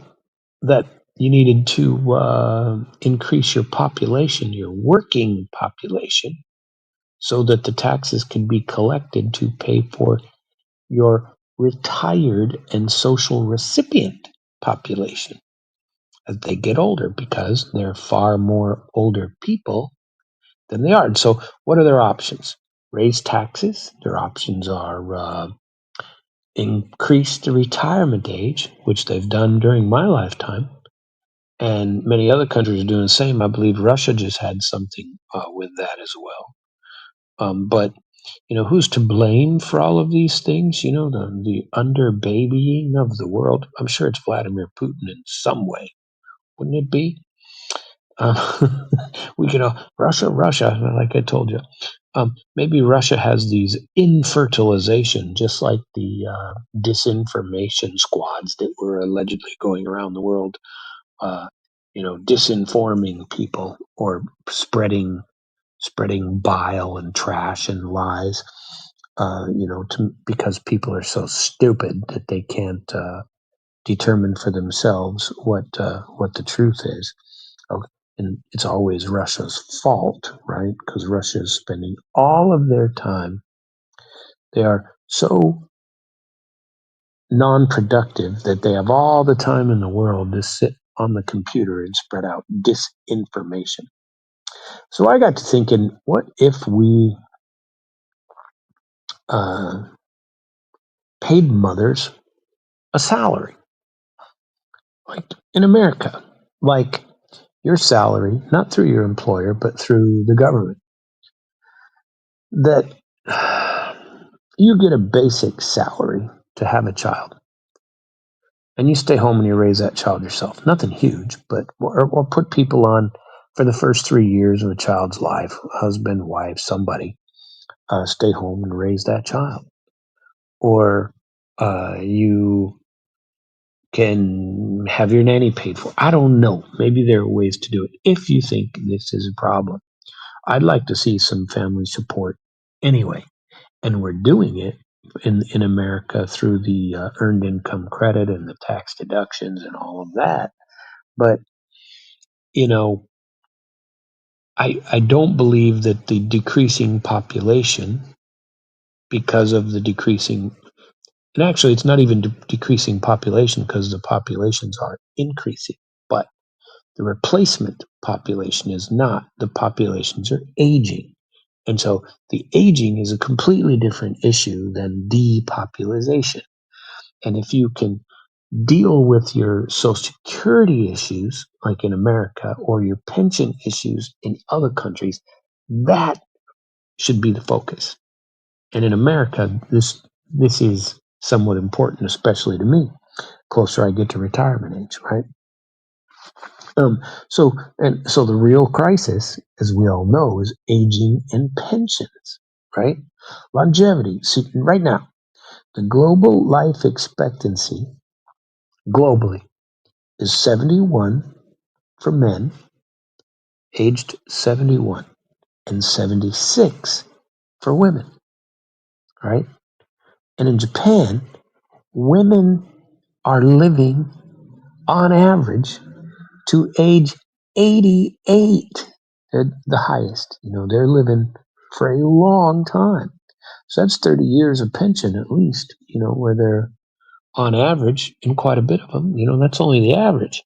that you needed to increase your population, your working population, so that the taxes can be collected to pay for your retired and social recipient population as they get older, because there are far more older people than they are. And so, what are their options? Raise taxes. Their options are increase the retirement age, which they've done during my lifetime. And many other countries are doing the same. I believe Russia just had something with that as well. But who's to blame for all of these things? The under babying of the world. I'm sure it's Vladimir Putin in some way, wouldn't it be? Uh, we could Russia, like I told you. Maybe Russia has these infertilization, just like the disinformation squads that were allegedly going around the world, uh, disinforming people or spreading bile and trash and lies. Because people are so stupid that they can't determine for themselves what the truth is. Oh, and it's always Russia's fault, right? Because Russia is spending all of their time. They are so non-productive that they have all the time in the world to sit on the computer and spread out disinformation. So I got to thinking, what if we uh, paid mothers a salary, like in America, like your salary, not through your employer, but through the government, that you get a basic salary to have a child, and you stay home and you raise that child yourself. Nothing huge, but or put people on for the first 3 years of a child's life, husband, wife, somebody, stay home and raise that child. Or you can have your nanny paid for. I don't know. Maybe there are ways to do it if you think this is a problem. I'd like to see some family support anyway. And we're doing it in America through the earned income credit and the tax deductions and all of that. But, you know, I don't believe that the decreasing population, because of the decreasing, and actually it's not even decreasing population because the populations are increasing, but the replacement population is not. The populations are aging. And so the aging is a completely different issue than depopulation. And if you can deal with your social security issues, like in America, or your pension issues in other countries, that should be the focus. And in America, this is somewhat important, especially to me. Closer I get to retirement age, right? So the real crisis, as we all know, is aging and pensions, right? Longevity. See, right now, the global life expectancy globally is 71 for men, aged 71, and 76 for women, right? And in Japan, women are living on average to age 88. They're the highest. They're living for a long time. So that's 30 years of pension at least, where they're on average, and quite a bit of them, that's only the average.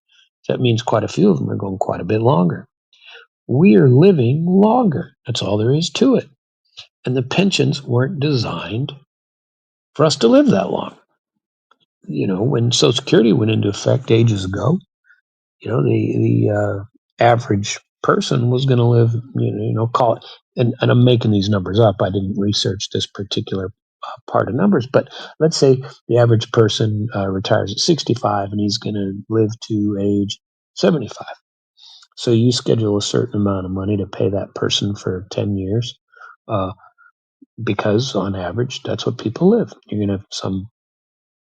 That means quite a few of them are going quite a bit longer. We are living longer. That's all there is to it. And the pensions weren't designed for us to live that long. When Social Security went into effect ages ago, the average person was going to live, call it, and I'm making these numbers up. I didn't research this particular part of numbers, but let's say the average person retires at 65 and he's going to live to age 75. So you schedule a certain amount of money to pay that person for 10 years, uh, because on average, that's what people live. You're going to, some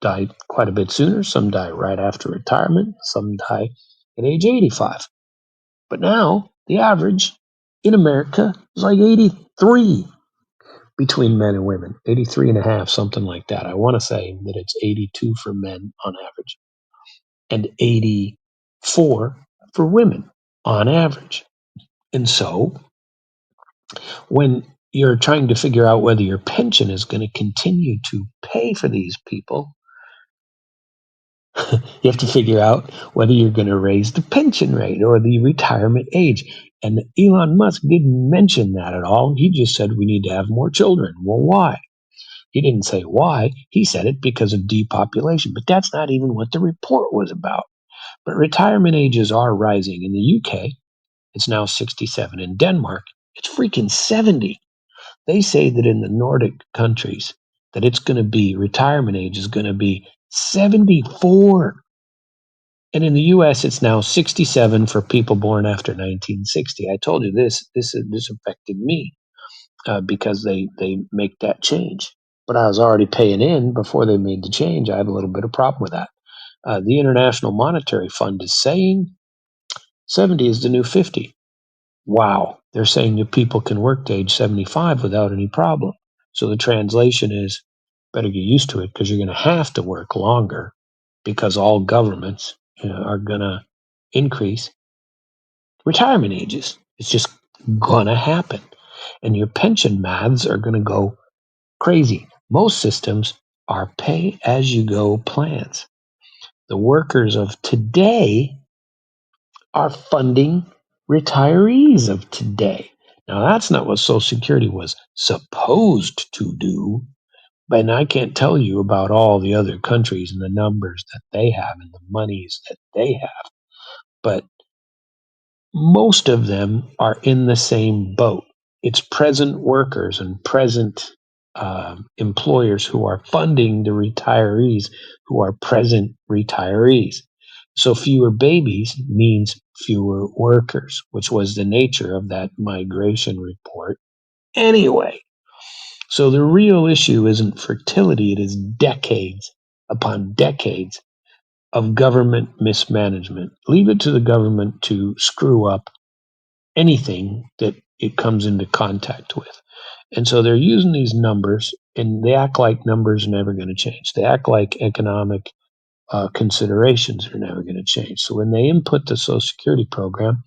die quite a bit sooner, some die right after retirement, some die at age 85. But now the average in America is like 83 between men and women, 83 and a half, something like that. I want to say that it's 82 for men on average and 84 4 for women on average. And so when you're trying to figure out whether your pension is going to continue to pay for these people, you have to figure out whether you're going to raise the pension rate or the retirement age. And Elon Musk didn't mention that at all. He just said we need to have more children. Well, why? He didn't say why. He said it because of depopulation. But that's not even what the report was about. But retirement ages are rising. In the UK, it's now 67. In Denmark, it's freaking 70. They say that in the Nordic countries, that it's going to be, retirement age is going to be 74. And in the U.S., it's now 67 for people born after 1960. I told you this affected me because they make that change. But I was already paying in before they made the change. I have a little bit of problem with that. The International Monetary Fund is saying 70 is the new 50. Wow. They're saying that people can work to age 75 without any problem. So the translation is better get used to it because you're going to have to work longer because all governments are going to increase retirement ages. It's just going to happen. And your pension maths are going to go crazy. Most systems are pay as you go plans. The workers of today are funding retirees of today. Now, that's not what Social Security was supposed to do. But I can't tell you about all the other countries and the numbers that they have and the monies that they have. But most of them are in the same boat. It's present workers and present employers who are funding the retirees who are present retirees. So fewer babies means fewer workers, which was the nature of that migration report anyway. So the real issue isn't fertility, it is decades upon decades of government mismanagement. Leave it to the government to screw up anything that it comes into contact with. And so they're using these numbers, and they act like numbers are never going to change. They act like economic considerations are never going to change. So when they input the Social Security program,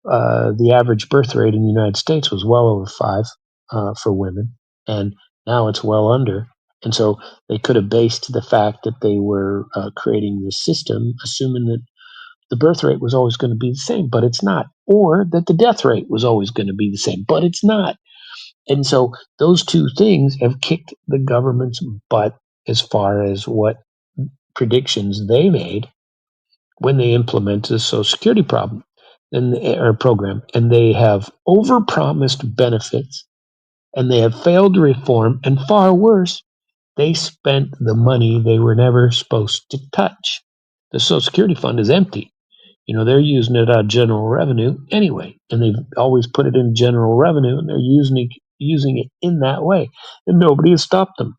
the average birth rate in the United States was well over 5 for women, and now it's well under. And so they could have based the fact that they were creating this system, assuming that the birth rate was always going to be the same, but it's not. Or that the death rate was always going to be the same, but it's not. And so those two things have kicked the government's butt as far as what predictions they made when they implemented the Social Security problem or program. And they have overpromised benefits and they have failed to reform. And far worse, they spent the money they were never supposed to touch. The Social Security fund is empty. They're using it out of general revenue anyway, and they've always put it in general revenue, and they're using it in that way, and nobody has stopped them.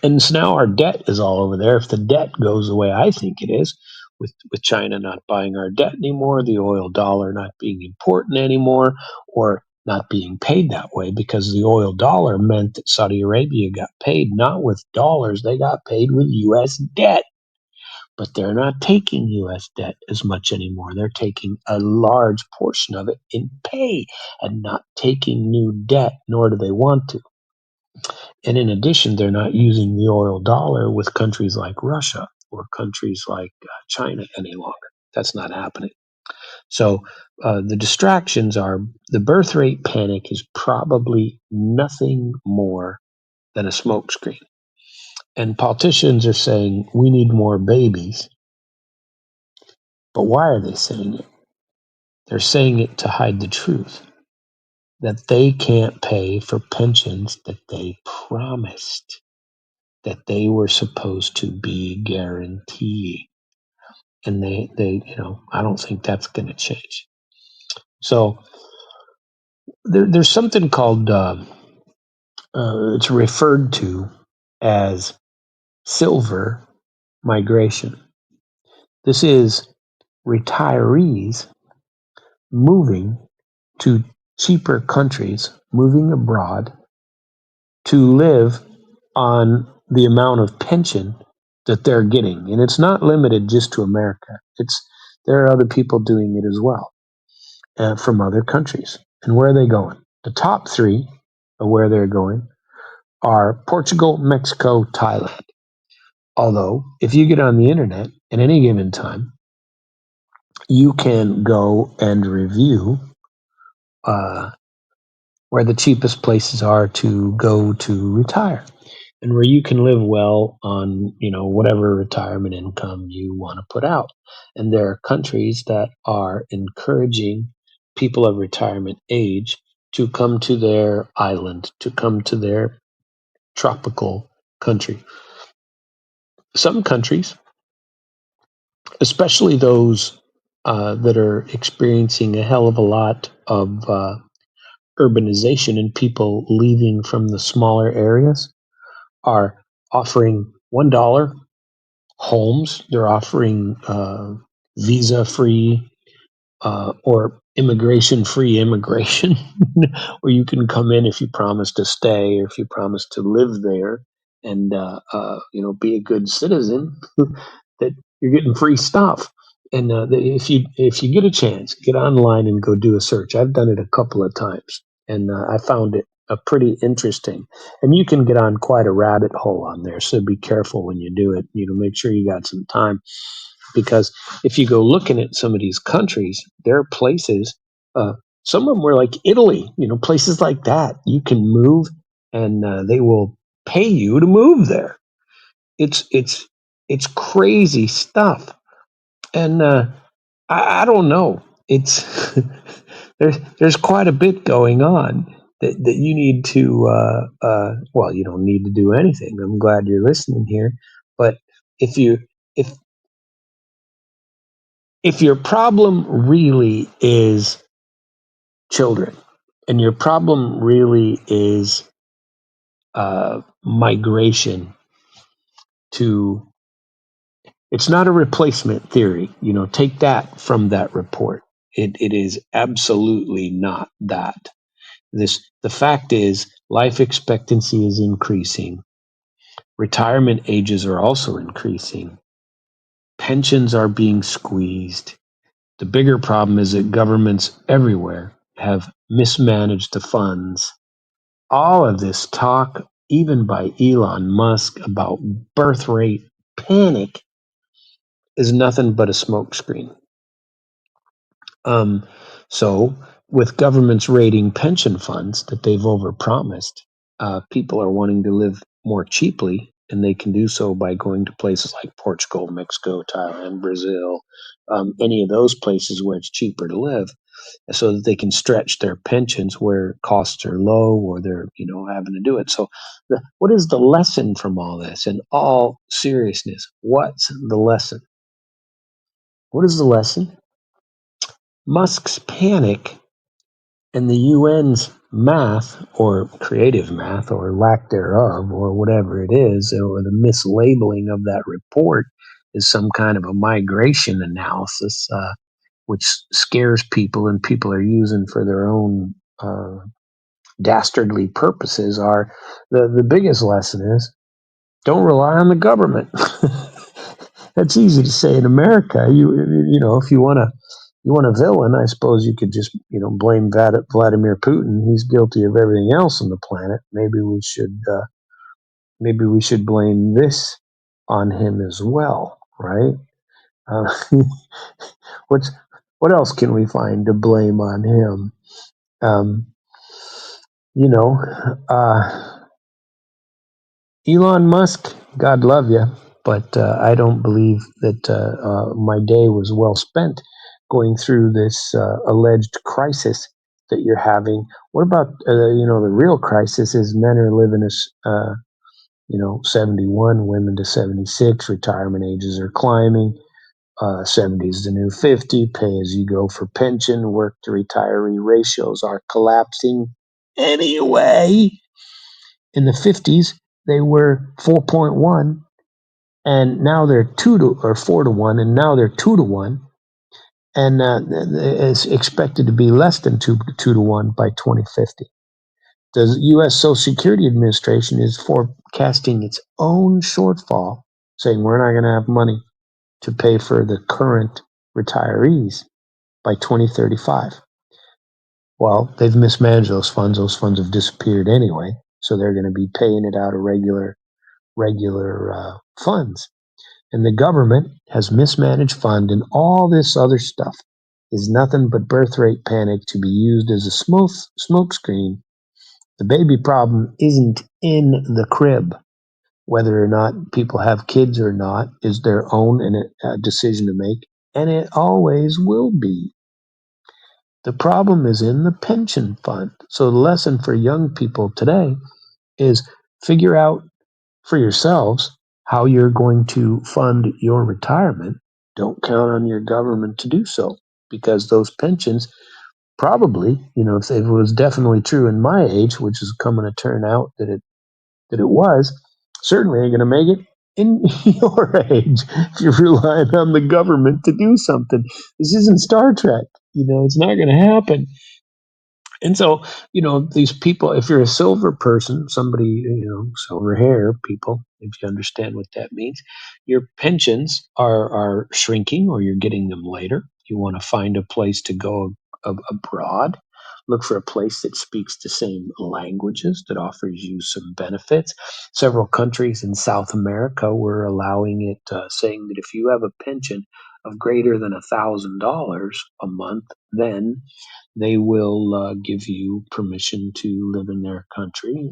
And so now our debt is all over there. If the debt goes the way I think it is, with China not buying our debt anymore, the oil dollar not being important anymore, or not being paid that way, because the oil dollar meant that Saudi Arabia got paid not with dollars, they got paid with U.S. debt. But they're not taking U.S. debt as much anymore. They're taking a large portion of it in pay and not taking new debt, nor do they want to. And in addition, they're not using the oil dollar with countries like Russia or countries like China any longer. That's not happening. So the distractions are the birth rate panic is probably nothing more than a smokescreen. And politicians are saying we need more babies. But why are they saying it? They're saying it to hide the truth that they can't pay for pensions that they promised, that they were supposed to be guaranteed. And I don't think that's going to change. So there's something called, it's referred to as silver migration. This is retirees moving to cheaper countries, moving abroad to live on the amount of pension that they're getting. And it's not limited just to America. there are other people doing it as well, from other countries. And where are they going? The top three of where they're going are Portugal, Mexico, Thailand. Although, if you get on the internet at any given time, you can go and review uh, where the cheapest places are to go to retire, and where you can live well on, whatever retirement income you want to put out. And there are countries that are encouraging people of retirement age to come to their island, to come to their tropical country. Some countries, especially those that are experiencing a hell of a lot of urbanization and people leaving from the smaller areas, are offering $1 homes. They're offering visa-free or immigration-free immigration, where you can come in if you promise to stay or if you promise to live there and be a good citizen. That you're getting free stuff. And if you get a chance, get online and go do a search. I've done it a couple of times, and I found it pretty interesting. And you can get on quite a rabbit hole on there, so be careful when you do it. Make sure you got some time, because if you go looking at some of these countries, there are places. Some of them were like Italy, places like that. You can move, and they will pay you to move there. It's crazy stuff, and I don't know. It's there's quite a bit going on that you need to. Well, you don't need to do anything. I'm glad you're listening here, but if you if if your problem really is children, and your problem really is migration to, it's not a replacement theory. Take that from that report. It is absolutely not that. The fact is, life expectancy is increasing. Retirement ages are also increasing. Pensions are being squeezed. The bigger problem is that governments everywhere have mismanaged the funds. All of this talk, even by Elon Musk, about birth rate panic, is nothing but a smokescreen. Um, so, with governments raiding pension funds that they've overpromised, people are wanting to live more cheaply, and they can do so by going to places like Portugal, Mexico, Thailand, Brazil, any of those places where it's cheaper to live, so that they can stretch their pensions where costs are low, or they're having to do it. So, what is the lesson from all this? In all seriousness, what's the lesson? What is the lesson? Musk's panic and the UN's math, or creative math, or lack thereof, or whatever it is, or the mislabeling of that report, is some kind of a migration analysis, which scares people and people are using for their own dastardly purposes. Are the biggest lesson is, don't rely on the government. That's easy to say in America. If you want a villain, I suppose you could just blame Vladimir Putin. He's guilty of everything else on the planet. Maybe we should blame this on him as well, right? Uh, what's what else can we find to blame on him? Um, you know, uh, Elon Musk, God love you, but I don't believe that my day was well spent going through this alleged crisis that you're having. What about the real crisis is men are living as 71, women to 76, retirement ages are climbing. 70 is the new 50, pay as you go for pension, work to retiree ratios are collapsing anyway. In the 50s, they were 4.1, and now they're 4 to 1, and now they're 2 to 1, and it's expected to be less than 2 to 1 by 2050. The U.S. Social Security Administration is forecasting its own shortfall, saying we're not going to have money to pay for the current retirees by 2035. Well, they've mismanaged those funds. Those funds have disappeared anyway, so they're going to be paying it out of regular funds. And the government has mismanaged fund, and all this other stuff is nothing but birth rate panic to be used as a smoke screen. The baby problem isn't in the crib. Whether or not people have kids or not is their own and a decision to make, and it always will be. The problem is in the pension fund. So the lesson for young people today is figure out for yourselves how you're going to fund your retirement. Don't count on your government to do so, because those pensions probably, if it was definitely true in my age, which is coming to turn out that it was, certainly ain't going to make it in your age if you're relying on the government to do something. This isn't Star Trek. It's not going to happen. And so, these people, if you're a silver person, somebody, silver hair people, if you understand what that means, your pensions are shrinking, or you're getting them later. You want to find a place to go abroad. Look for a place that speaks the same languages, that offers you some benefits. Several countries in South America were allowing it, saying that if you have a pension of greater than $1,000 a month, then they will give you permission to live in their country,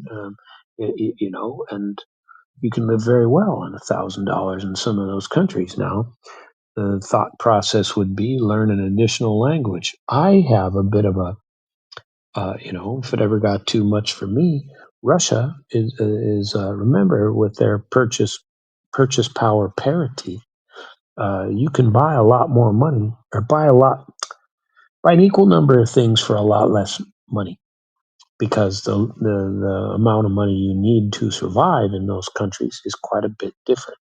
and you can live very well on $1,000 in some of those countries. Now, the thought process would be learn an additional language. I have a bit of if it ever got too much for me, Russia is remember, with their purchase power parity, you can buy a lot more money, or buy an equal number of things for a lot less money, because the amount of money you need to survive in those countries is quite a bit different.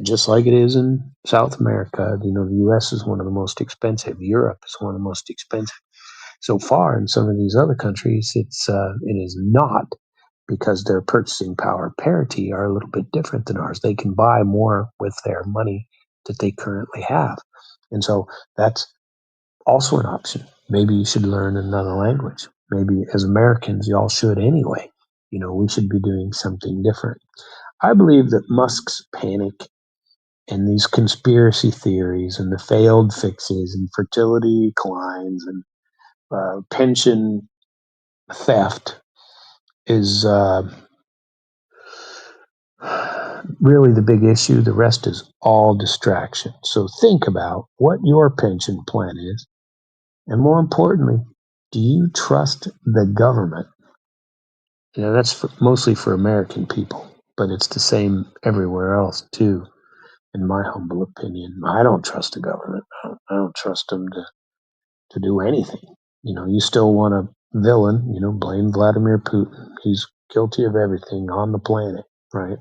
Just like it is in South America, the U.S. is one of the most expensive. Europe is one of the most expensive. So far, in some of these other countries, it is not, because their purchasing power parity are a little bit different than ours. They can buy more with their money that they currently have, and so that's also an option. Maybe you should learn another language. Maybe as Americans, y'all should anyway. We should be doing something different. I believe that Musk's panic and these conspiracy theories and the failed fixes and fertility declines and pension theft is really the big issue. The rest is all distraction. So think about what your pension plan is. And more importantly, do you trust the government? That's mostly for American people, but it's the same everywhere else too, in my humble opinion. I don't trust the government. I don't trust them to do anything. You still want a villain, blame Vladimir Putin. He's guilty of everything on the planet, right?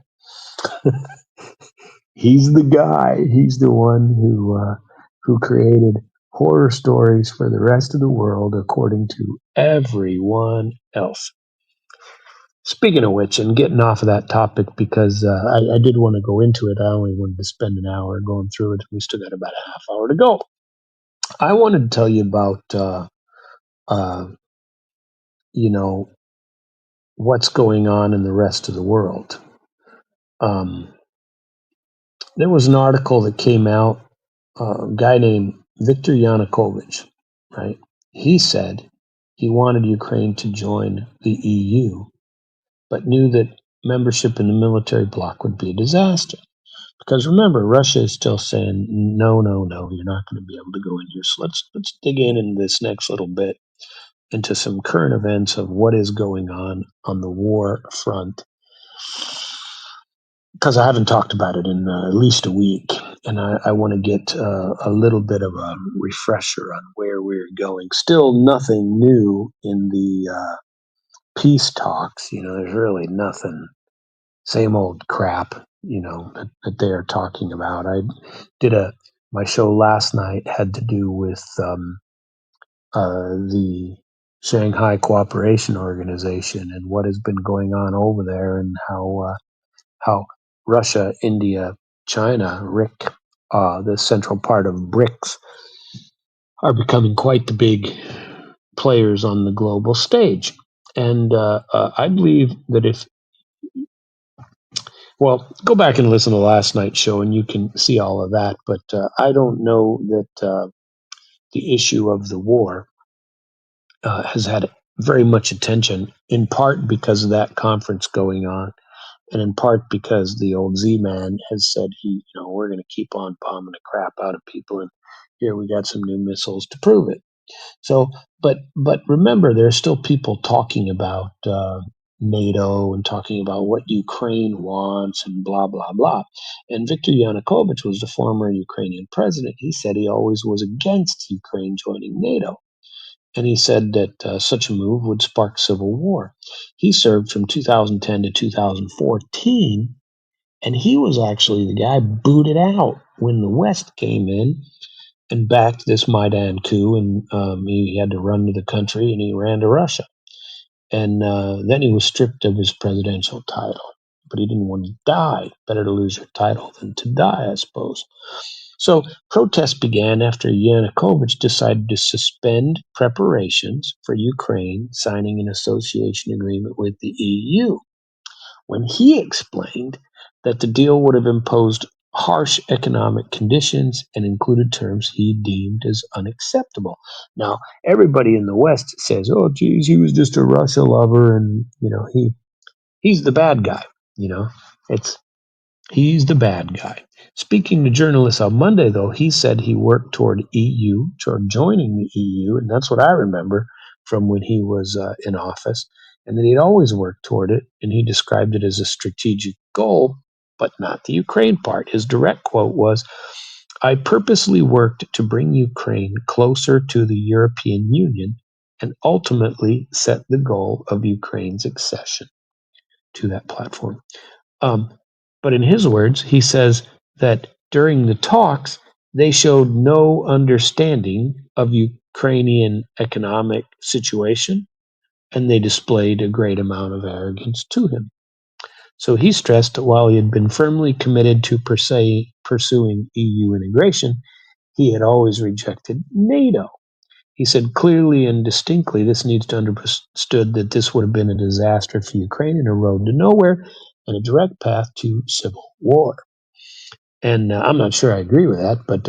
He's the guy. He's the one who created horror stories for the rest of the world, according to everyone else. Speaking of which, and getting off of that topic, because I did want to go into it. I only wanted to spend an hour going through it. We still got about a half hour to go. I wanted to tell you about, uh, you know, what's going on in the rest of the world. Um, there was an article that came out, a guy named Viktor Yanukovych, right? He said he wanted Ukraine to join the EU, but knew that membership in the military bloc would be a disaster. Because remember, Russia is still saying, no, no, no, you're not going to be able to go in here. So let's dig in this next little bit into some current events of what is going on the war front, because I haven't talked about it in at least a week, and I want to get a little bit of a refresher on where we're going. Still nothing new in the peace talks. There's really nothing. Same old crap, that they are talking about. I did my show last night had to do with the Shanghai Cooperation Organization and what has been going on over there, and how Russia, India, China, Rick the central part of BRICS, are becoming quite the big players on the global stage. And I believe that go back and listen to last night's show and you can see all of that. But I don't know that the issue of the war has had very much attention, in part because of that conference going on, and in part because the old Z-Man has said we're going to keep on bombing the crap out of people, and here we got some new missiles to prove it. So, but remember, there's still people talking about NATO and talking about what Ukraine wants and blah blah blah. And Viktor Yanukovych was the former Ukrainian president. He said he always was against Ukraine joining NATO. And he said that such a move would spark civil war. He served from 2010 to 2014, and he was actually the guy booted out when the West came in and backed this Maidan coup, and he had to run to the country, and he ran to Russia. And then he was stripped of his presidential title, but he didn't want to die. Better to lose your title than to die, I suppose. So protests began after Yanukovych decided to suspend preparations for Ukraine signing an association agreement with the EU, when he explained that the deal would have imposed harsh economic conditions and included terms he deemed as unacceptable. Now, everybody in the West says, "Oh, geez, he was just a Russia lover, and he's the bad guy." It's He's the bad guy. Speaking to journalists on Monday, though, he said he worked toward joining the EU, and that's what I remember from when he was in office, and that he'd always worked toward it, and he described it as a strategic goal, but not the Ukraine part. His direct quote was, "I purposely worked to bring Ukraine closer to the European Union and ultimately set the goal of Ukraine's accession to that platform." Um, but in his words, he says that during the talks, they showed no understanding of Ukrainian economic situation, and they displayed a great amount of arrogance to him. So he stressed that while he had been firmly committed to pursuing EU integration, he had always rejected NATO. He said clearly and distinctly this needs to be understood that this would have been a disaster for Ukraine and a road to nowhere and a direct path to civil war. And I'm not sure I agree with that, but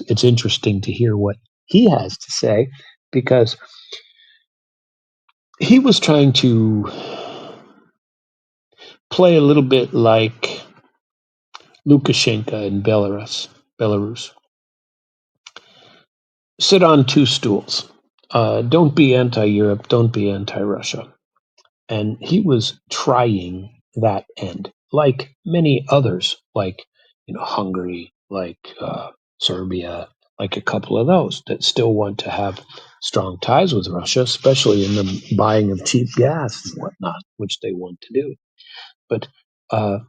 it's interesting to hear what he has to say, because he was trying to play a little bit like Lukashenko in Belarus. Sit on two stools. Don't be anti-Europe. Don't be anti-Russia. And he was trying that end, like many others, like Hungary, like Serbia, like a couple of those that still want to have strong ties with Russia, especially in the buying of cheap gas and whatnot, which they want to do. But uh,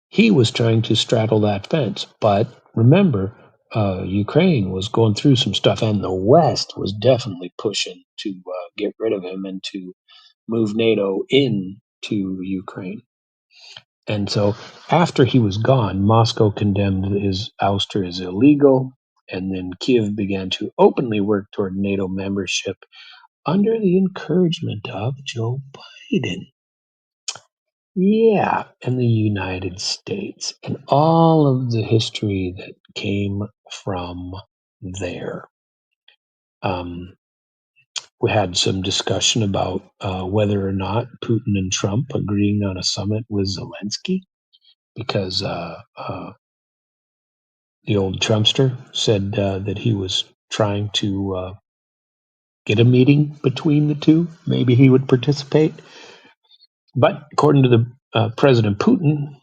he was trying to straddle that fence. But remember, Ukraine was going through some stuff, and the West was definitely pushing to get rid of him and to move NATO into Ukraine. And so after he was gone, Moscow condemned his ouster as illegal, and then Kiev began to openly work toward NATO membership under the encouragement of Joe Biden. Yeah, and the United States, and all of the history that came from there. We had some discussion about whether or not Putin and Trump agreeing on a summit with Zelensky, because the old Trumpster said that he was trying to get a meeting between the two. Maybe he would participate. But according to the President Putin,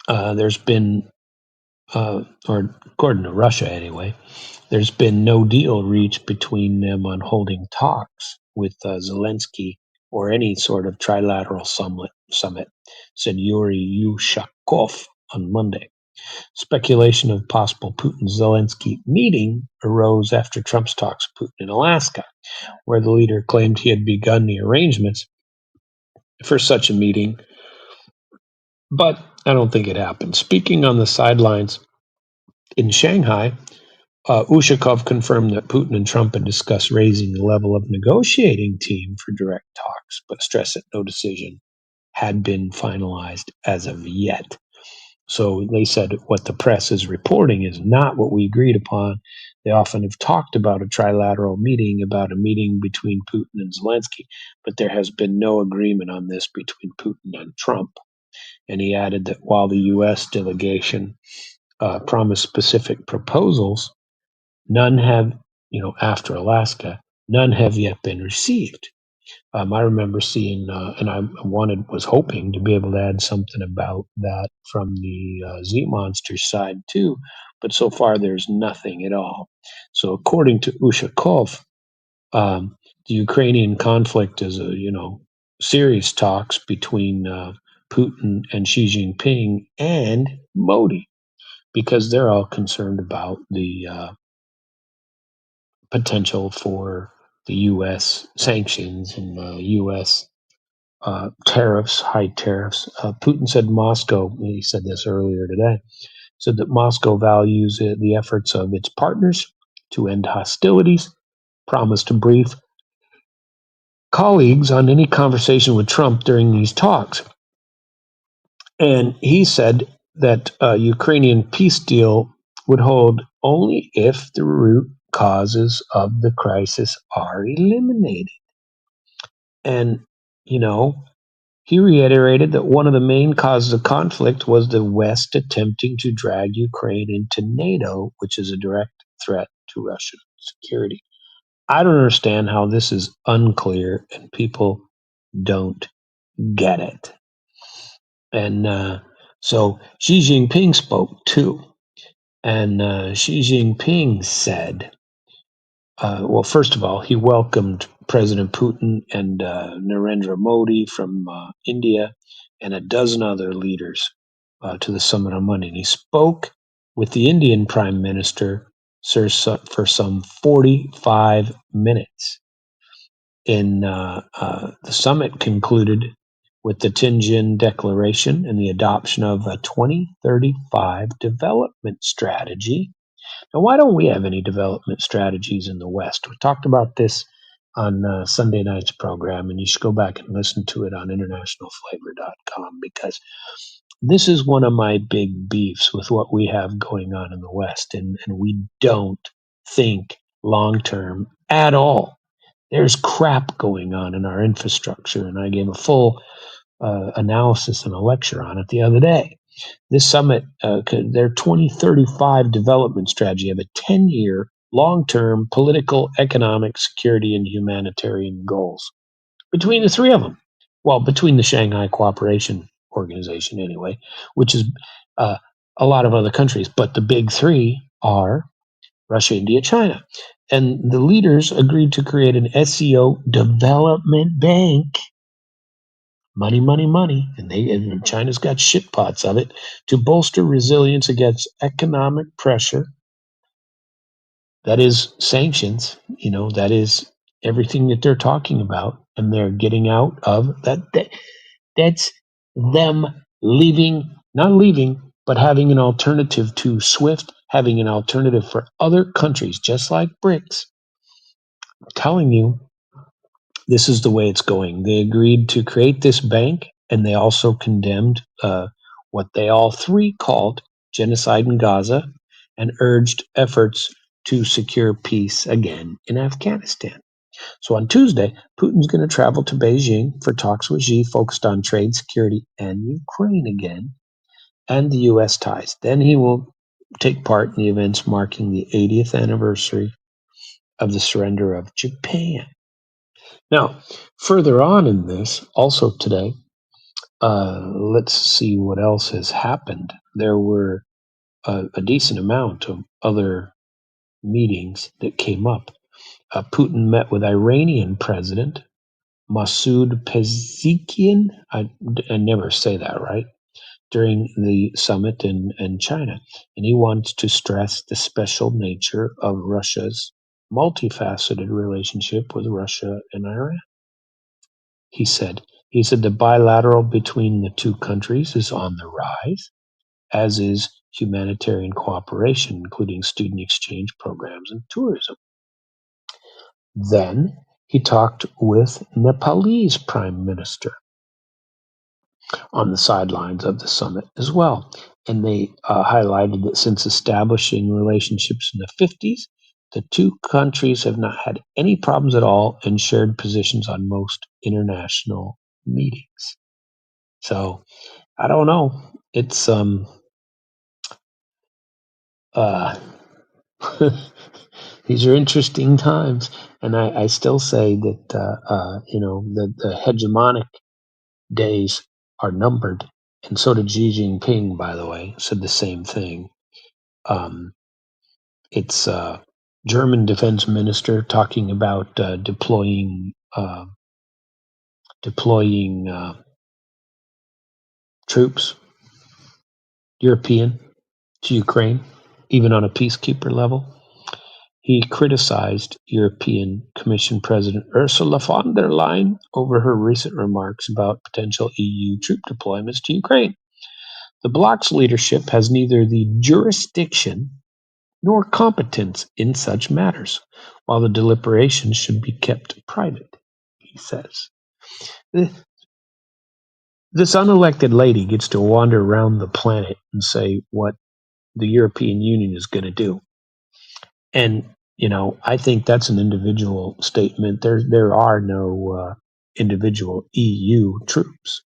there's been, or according to Russia anyway, there's been no deal reached between them on holding talks with Zelensky or any sort of trilateral summit, said Yuri Ushakov on Monday. Speculation of possible Putin-Zelensky meeting arose after Trump's talks with Putin in Alaska, where the leader claimed he had begun the arrangements for such a meeting But I don't think it happened. Speaking on the sidelines in Shanghai, Ushakov confirmed that Putin and Trump had discussed raising the level of negotiating team for direct talks, but stressed that no decision had been finalized as of yet. So they said what the press is reporting is not what we agreed upon. They often have talked about a trilateral meeting, about a meeting between Putin and Zelensky, but there has been no agreement on this between Putin and Trump. And he added that while the U.S. delegation promised specific proposals, none have, after Alaska, none have yet been received. I remember seeing, and I was hoping to be able to add something about that from the Z Monster side too, but so far there's nothing at all. So according to Ushakov, the Ukrainian conflict is serious talks between Putin and Xi Jinping and Modi because they're all concerned about the potential for the U.S. sanctions and U.S. Tariffs, high tariffs. Putin said Moscow, he said this earlier today, said that Moscow values the efforts of its partners to end hostilities, promised to brief colleagues on any conversation with Trump during these talks. And he said that a Ukrainian peace deal would hold only if the root causes of the crisis are eliminated. And, you know, he reiterated that one of the main causes of conflict was the West attempting to drag Ukraine into NATO, which is a direct threat to Russian security. I don't understand how this is unclear and people don't get it. And so Xi Jinping spoke too. And Xi Jinping said, well, first of all, he welcomed President Putin and Narendra Modi from India and a dozen other leaders to the Summit on Monday. And he spoke with the Indian Prime Minister for some 45 minutes. The summit concluded with the Tianjin Declaration and the adoption of a 2035 development strategy. Now, why don't we have any development strategies in the West? We talked about this on Sunday night's program, and you should go back and listen to it on internationalflavor.com because this is one of my big beefs with what we have going on in the West, and we don't think long term at all. There's crap going on in our infrastructure, and I gave a full analysis and a lecture on it the other day. This summit, their 2035 development strategy have a 10-year, long-term political, economic, security, and humanitarian goals between the three of them. Well, between the Shanghai Cooperation Organization, anyway, which is a lot of other countries, but the big three are Russia, India, China. And the leaders agreed to create an SEO development bank. Money, money, money. And China's got shit pots of it to bolster resilience against economic pressure. That is sanctions, that is everything that they're talking about. And they're getting out of that. That's them not leaving, but having an alternative to SWIFT, having an alternative for other countries, just like BRICS. I'm telling you, this is the way it's going. They agreed to create this bank, and they also condemned what they all three called genocide in Gaza and urged efforts to secure peace again in Afghanistan. So on Tuesday, Putin's going to travel to Beijing for talks with Xi focused on trade, security, and Ukraine again, and the U.S. ties. Then he will take part in the events marking the 80th anniversary of the surrender of Japan. Now, further on in this, also today, let's see what else has happened. There were a decent amount of other meetings that came up. Putin met with Iranian President Masoud Pezeshkian. I never say that right. During the summit in China. And he wants to stress the special nature of Russia's multifaceted relationship with Russia and Iran. He said, He said the bilateral between the two countries is on the rise, as is humanitarian cooperation, including student exchange programs and tourism. Then he talked with Nepalese Prime Minister on the sidelines of the summit as well. And they highlighted that since establishing relationships in the 50s, the two countries have not had any problems at all and shared positions on most international meetings. So I don't know. It's uh these are interesting times, and I still say that the hegemonic days are numbered, and so did Xi Jinping. By the way, said the same thing. Um, it's German defense minister talking about deploying troops, European, to Ukraine, even on a peacekeeper level. He criticized European Commission President Ursula von der Leyen over her recent remarks about potential EU troop deployments to Ukraine. The bloc's leadership has neither the jurisdiction nor competence in such matters, while the deliberations should be kept private, he says. This unelected lady gets to wander around the planet and say what the European Union is going to do. And I think that's an individual statement. There are no individual EU troops.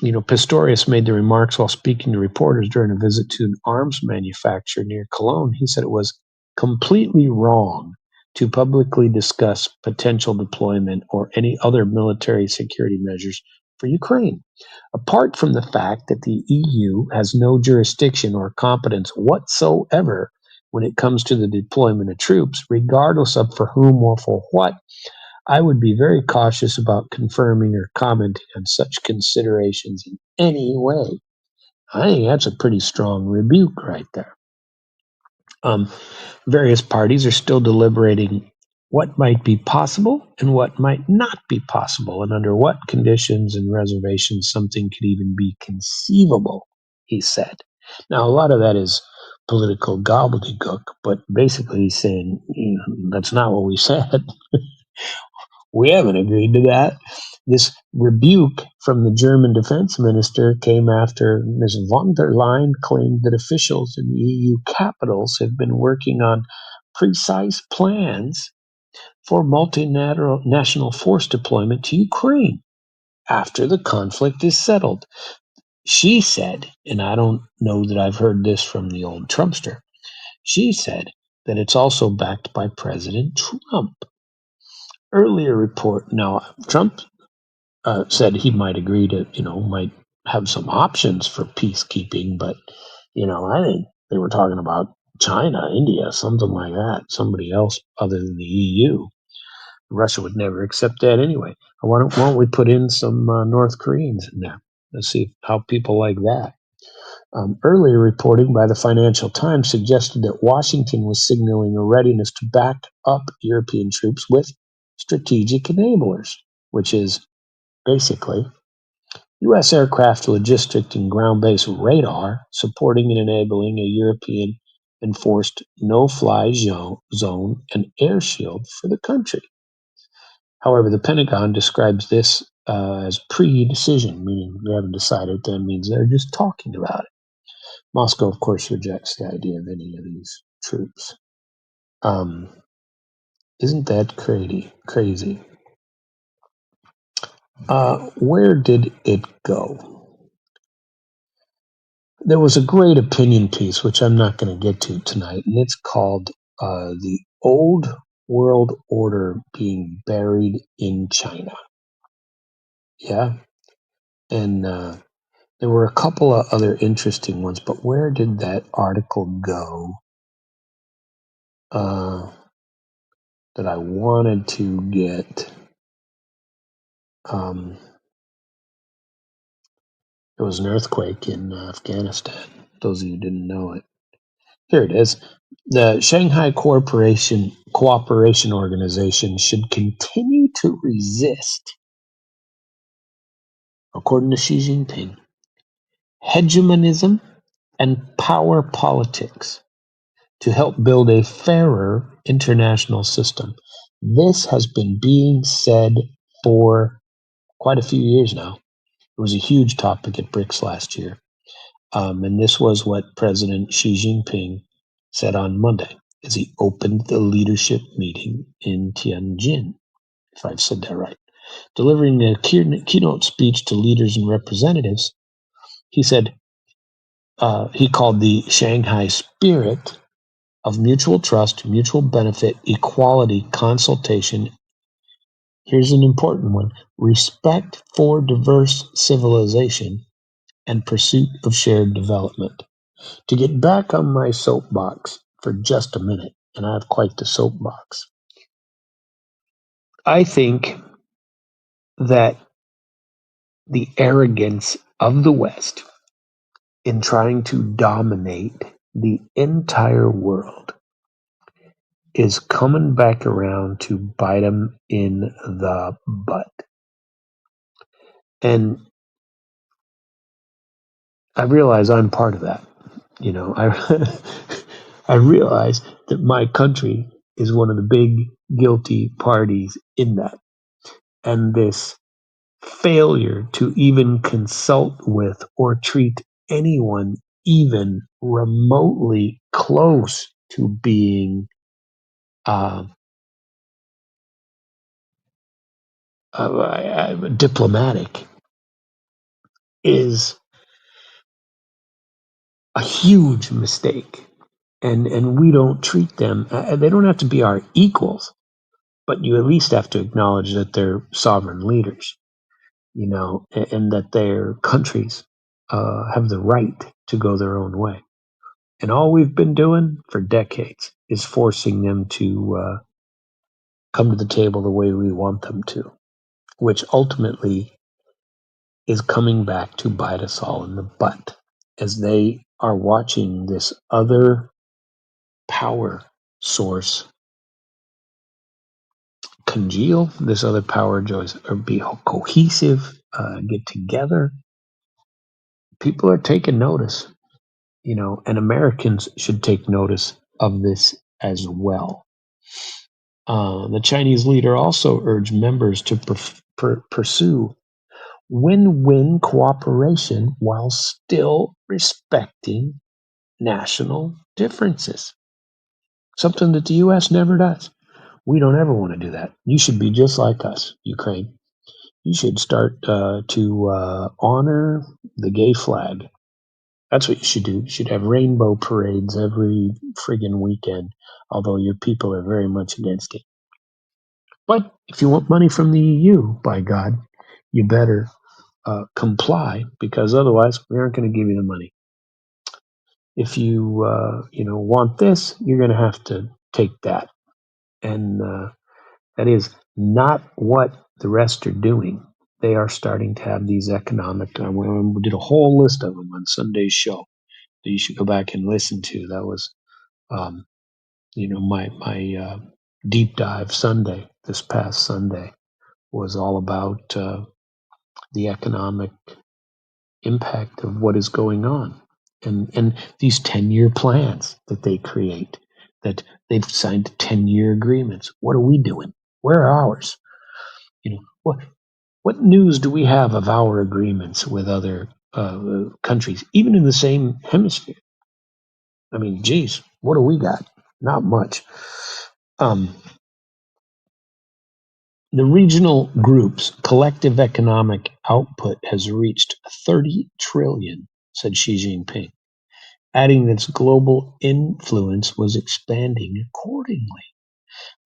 Pistorius made the remarks while speaking to reporters during a visit to an arms manufacturer near Cologne. He said it was completely wrong to publicly discuss potential deployment or any other military security measures for Ukraine. Apart from the fact that the EU has no jurisdiction or competence whatsoever when it comes to the deployment of troops, regardless of for whom or for what, I would be very cautious about confirming or commenting on such considerations in any way. I think that's a pretty strong rebuke right there. Um, Various parties are still deliberating what might be possible and what might not be possible, and under what conditions and reservations something could even be conceivable, he said. Now, a lot of that is political gobbledygook, but basically he's saying that's not what we said. We haven't agreed to that. This rebuke from the German defense minister came after Ms. von der Leyen claimed that officials in the EU capitals have been working on precise plans for multinational force deployment to Ukraine after the conflict is settled. She said, and I don't know that I've heard this from the old Trumpster, she said that it's also backed by President Trump. Earlier report, now Trump said he might agree to, might have some options for peacekeeping, but, I think they were talking about China, India, something like that, somebody else other than the EU. Russia would never accept that anyway. Why don't we put in some North Koreans in there? Let's see how people like that. Earlier reporting by the Financial Times suggested that Washington was signaling a readiness to back up European troops with strategic enablers, which is basically U.S. aircraft logistics and ground-based radar supporting and enabling a European enforced no-fly zone and air shield for the country. However, the Pentagon describes this as pre-decision, meaning they haven't decided. That means they're just talking about it. Moscow, of course, rejects the idea of any of these troops. Isn't that crazy? Where did it go? There was a great opinion piece, which I'm not going to get to tonight, and it's called The Old World Order Being Buried in China. Yeah. And there were a couple of other interesting ones, but where did that article go that I wanted to get? There was an earthquake in Afghanistan. Those of you who didn't know it. Here it is. The Shanghai Cooperation Organization should continue to resist according to Xi Jinping, hegemonism and power politics to help build a fairer international system. This has been being said for quite a few years now. It was a huge topic at BRICS last year. And this was what President Xi Jinping said on Monday as he opened the leadership meeting in Tianjin, if I've said that right. Delivering a keynote speech to leaders and representatives, he said he called the Shanghai spirit of mutual trust, mutual benefit, equality, consultation. Here's an important one: respect for diverse civilization and pursuit of shared development. To get back on my soapbox for just a minute, and I have quite the soapbox, I think that the arrogance of the West in trying to dominate the entire world is coming back around to bite them in the butt. And I realize I'm part of that. You know, I realize that my country is one of the big guilty parties in that. And this failure to even consult with or treat anyone even remotely close to being uh, diplomatic is a huge mistake. And we don't treat them, they don't have to be our equals, but you at least have to acknowledge that they're sovereign leaders, you know, and that their countries have the right to go their own way. And all we've been doing for decades is forcing them to come to the table the way we want them to, which ultimately is coming back to bite us all in the butt as they are watching this other power source congeal, this other power joys or be cohesive, get together. People are taking notice, you know, and Americans should take notice of this as well. The Chinese leader also urged members to pursue win-win cooperation while still respecting national differences, something that the U.S. never does. We don't ever want to do that. You should be just like us, Ukraine. You should start to honor the gay flag. That's what you should do. You should have rainbow parades every friggin' weekend, although your people are very much against it. But if you want money from the EU, by God, you better comply, because otherwise we aren't going to give you the money. If you want this, you're going to have to take that, and that is not what the rest are doing. They are starting to have these economic. We did a whole list of them on Sunday's show that you should go back and listen to. That was, my deep dive Sunday. This past Sunday was all about the economic impact of what is going on, and these 10-year plans that they create, that they've signed 10-year agreements. What are we doing? Where are ours? You know, what news do we have of our agreements with other countries, even in the same hemisphere? I mean, geez, what do we got? Not much. um, the regional group's collective economic output has reached 30 trillion, said Xi Jinping, adding that its global influence was expanding accordingly.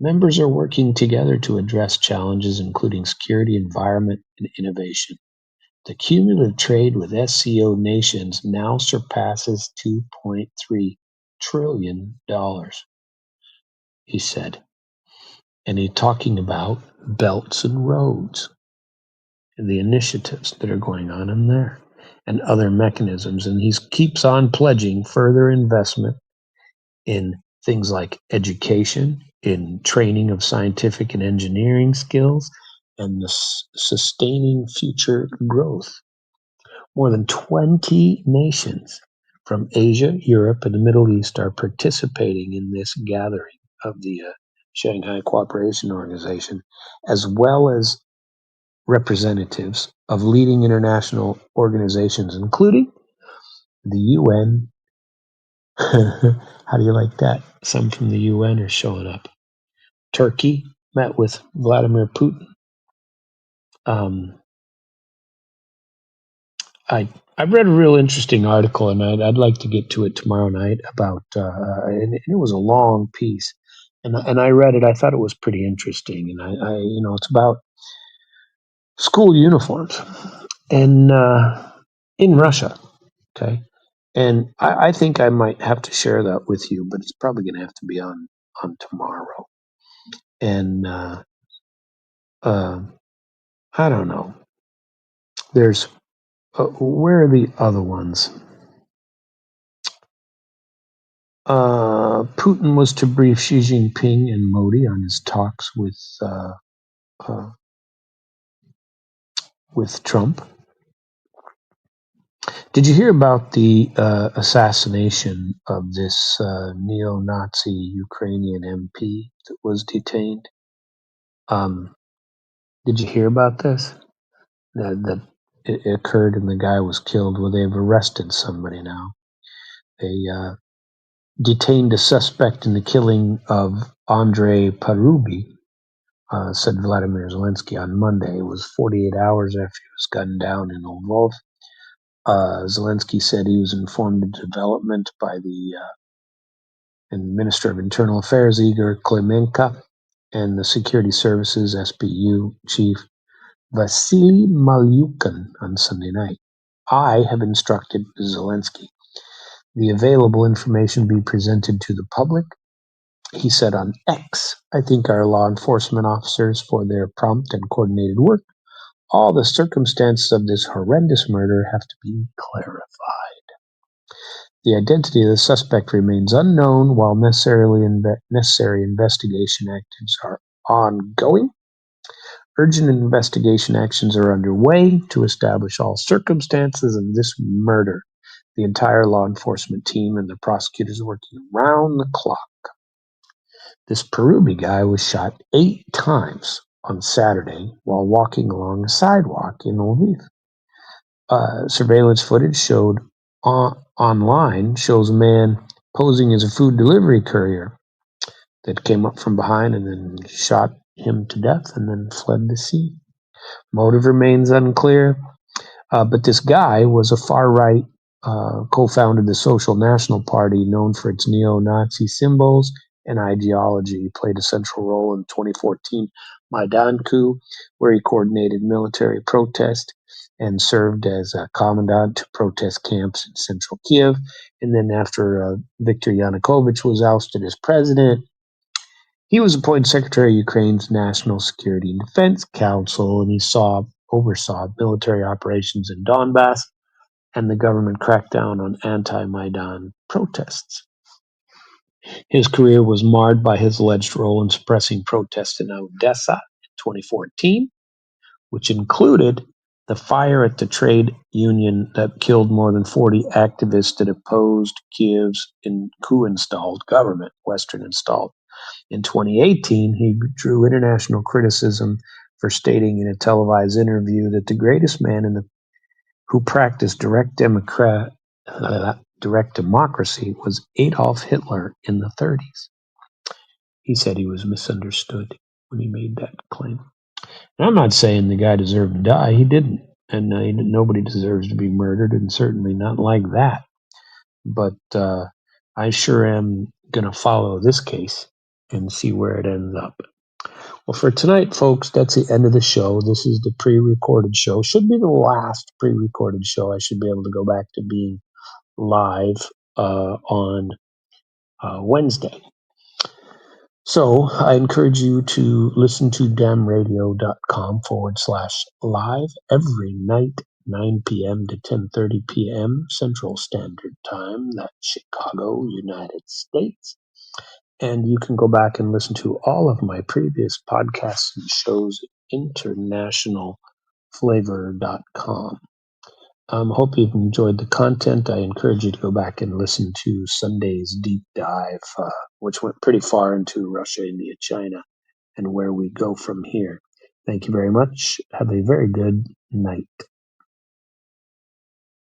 Members are working together to address challenges including security, environment, and innovation. The cumulative trade with SCO nations now surpasses $2.3 trillion, he said. And he's talking about belts and roads and the initiatives that are going on in there and other mechanisms. And he keeps on pledging further investment in things like education, in training of scientific and engineering skills, and the sustaining future growth. More than 20 nations from Asia, Europe, and the Middle East are participating in this gathering of the Shanghai Cooperation Organization, as well as representatives of leading international organizations, including the UN. How do you like that? Some from the UN are showing up. Turkey met with Vladimir Putin. I read a real interesting article, and I'd like to get to it tomorrow night about. And it was a long piece, and I read it. I thought it was pretty interesting, and it's about school uniforms, and in Russia. Okay, and I think I might have to share that with you, but it's probably going to have to be on tomorrow. And uh, I don't know. There's where are the other ones? Putin was to brief Xi Jinping and Modi on his talks uh, with Trump. Did you hear about the assassination of this neo-Nazi Ukrainian MP that was detained? Um, did you hear about this? That it occurred and the guy was killed. Well, they've arrested somebody now. They detained a suspect in the killing of Andrei Parubi, said Vladimir Zelensky on Monday. It was 48 hours after he was gunned down in Lvov. Zelensky said he was informed of development by the Minister of Internal Affairs, Igor Klimenko, and the Security Services SBU Chief Vasily Malyukin on Sunday night. I have instructed Zelensky the available information be presented to the public. He said on X, I thank our law enforcement officers for their prompt and coordinated work. All the circumstances of this horrendous murder have to be clarified. The identity of the suspect remains unknown while necessary investigation actions are ongoing. Urgent investigation actions are underway to establish all circumstances of this murder. The entire law enforcement team and the prosecutors are working around the clock. This Perubi guy was shot 8 times on Saturday while walking along a sidewalk in Lviv. Surveillance footage showed online shows a man posing as a food delivery courier that came up from behind and then shot him to death and then fled the scene. Motive remains unclear, but this guy was a far-right co-founded the Social National Party, known for its neo-Nazi symbols and ideology. He played a central role in the 2014 Maidan coup, where he coordinated military protest and served as a commandant to protest camps in central Kiev. And then after Viktor Yanukovych was ousted as president, he was appointed Secretary of Ukraine's National Security and Defense Council, and he oversaw military operations in Donbass and the government crackdown on anti-Maidan protests. His career was marred by his alleged role in suppressing protests in Odessa in 2014, which included the fire at the trade union that killed more than 40 activists that opposed Kiev's coup-installed government, Western-installed. In 2018, he drew international criticism for stating in a televised interview that the greatest man who practiced direct democracy was Adolf Hitler in the 30s. He said he was misunderstood when he made that claim. And I'm not saying the guy deserved to die. He didn't. And nobody deserves to be murdered, and certainly not like that. But I sure am going to follow this case and see where it ends up. Well, for tonight, folks, that's the end of the show. This is the pre-recorded show. Should be the last pre-recorded show. I should be able to go back to being live on Wednesday. So I encourage you to listen to damradio.com/live every night, 9 p.m. to 10:30 p.m. Central Standard Time. That's Chicago, United States. And you can go back and listen to all of my previous podcasts and shows internationalflavor.com. Hope you've enjoyed the content. I encourage you to go back and listen to Sunday's deep dive, which went pretty far into Russia, India, China, and where we go from here. Thank you very much. Have a very good night.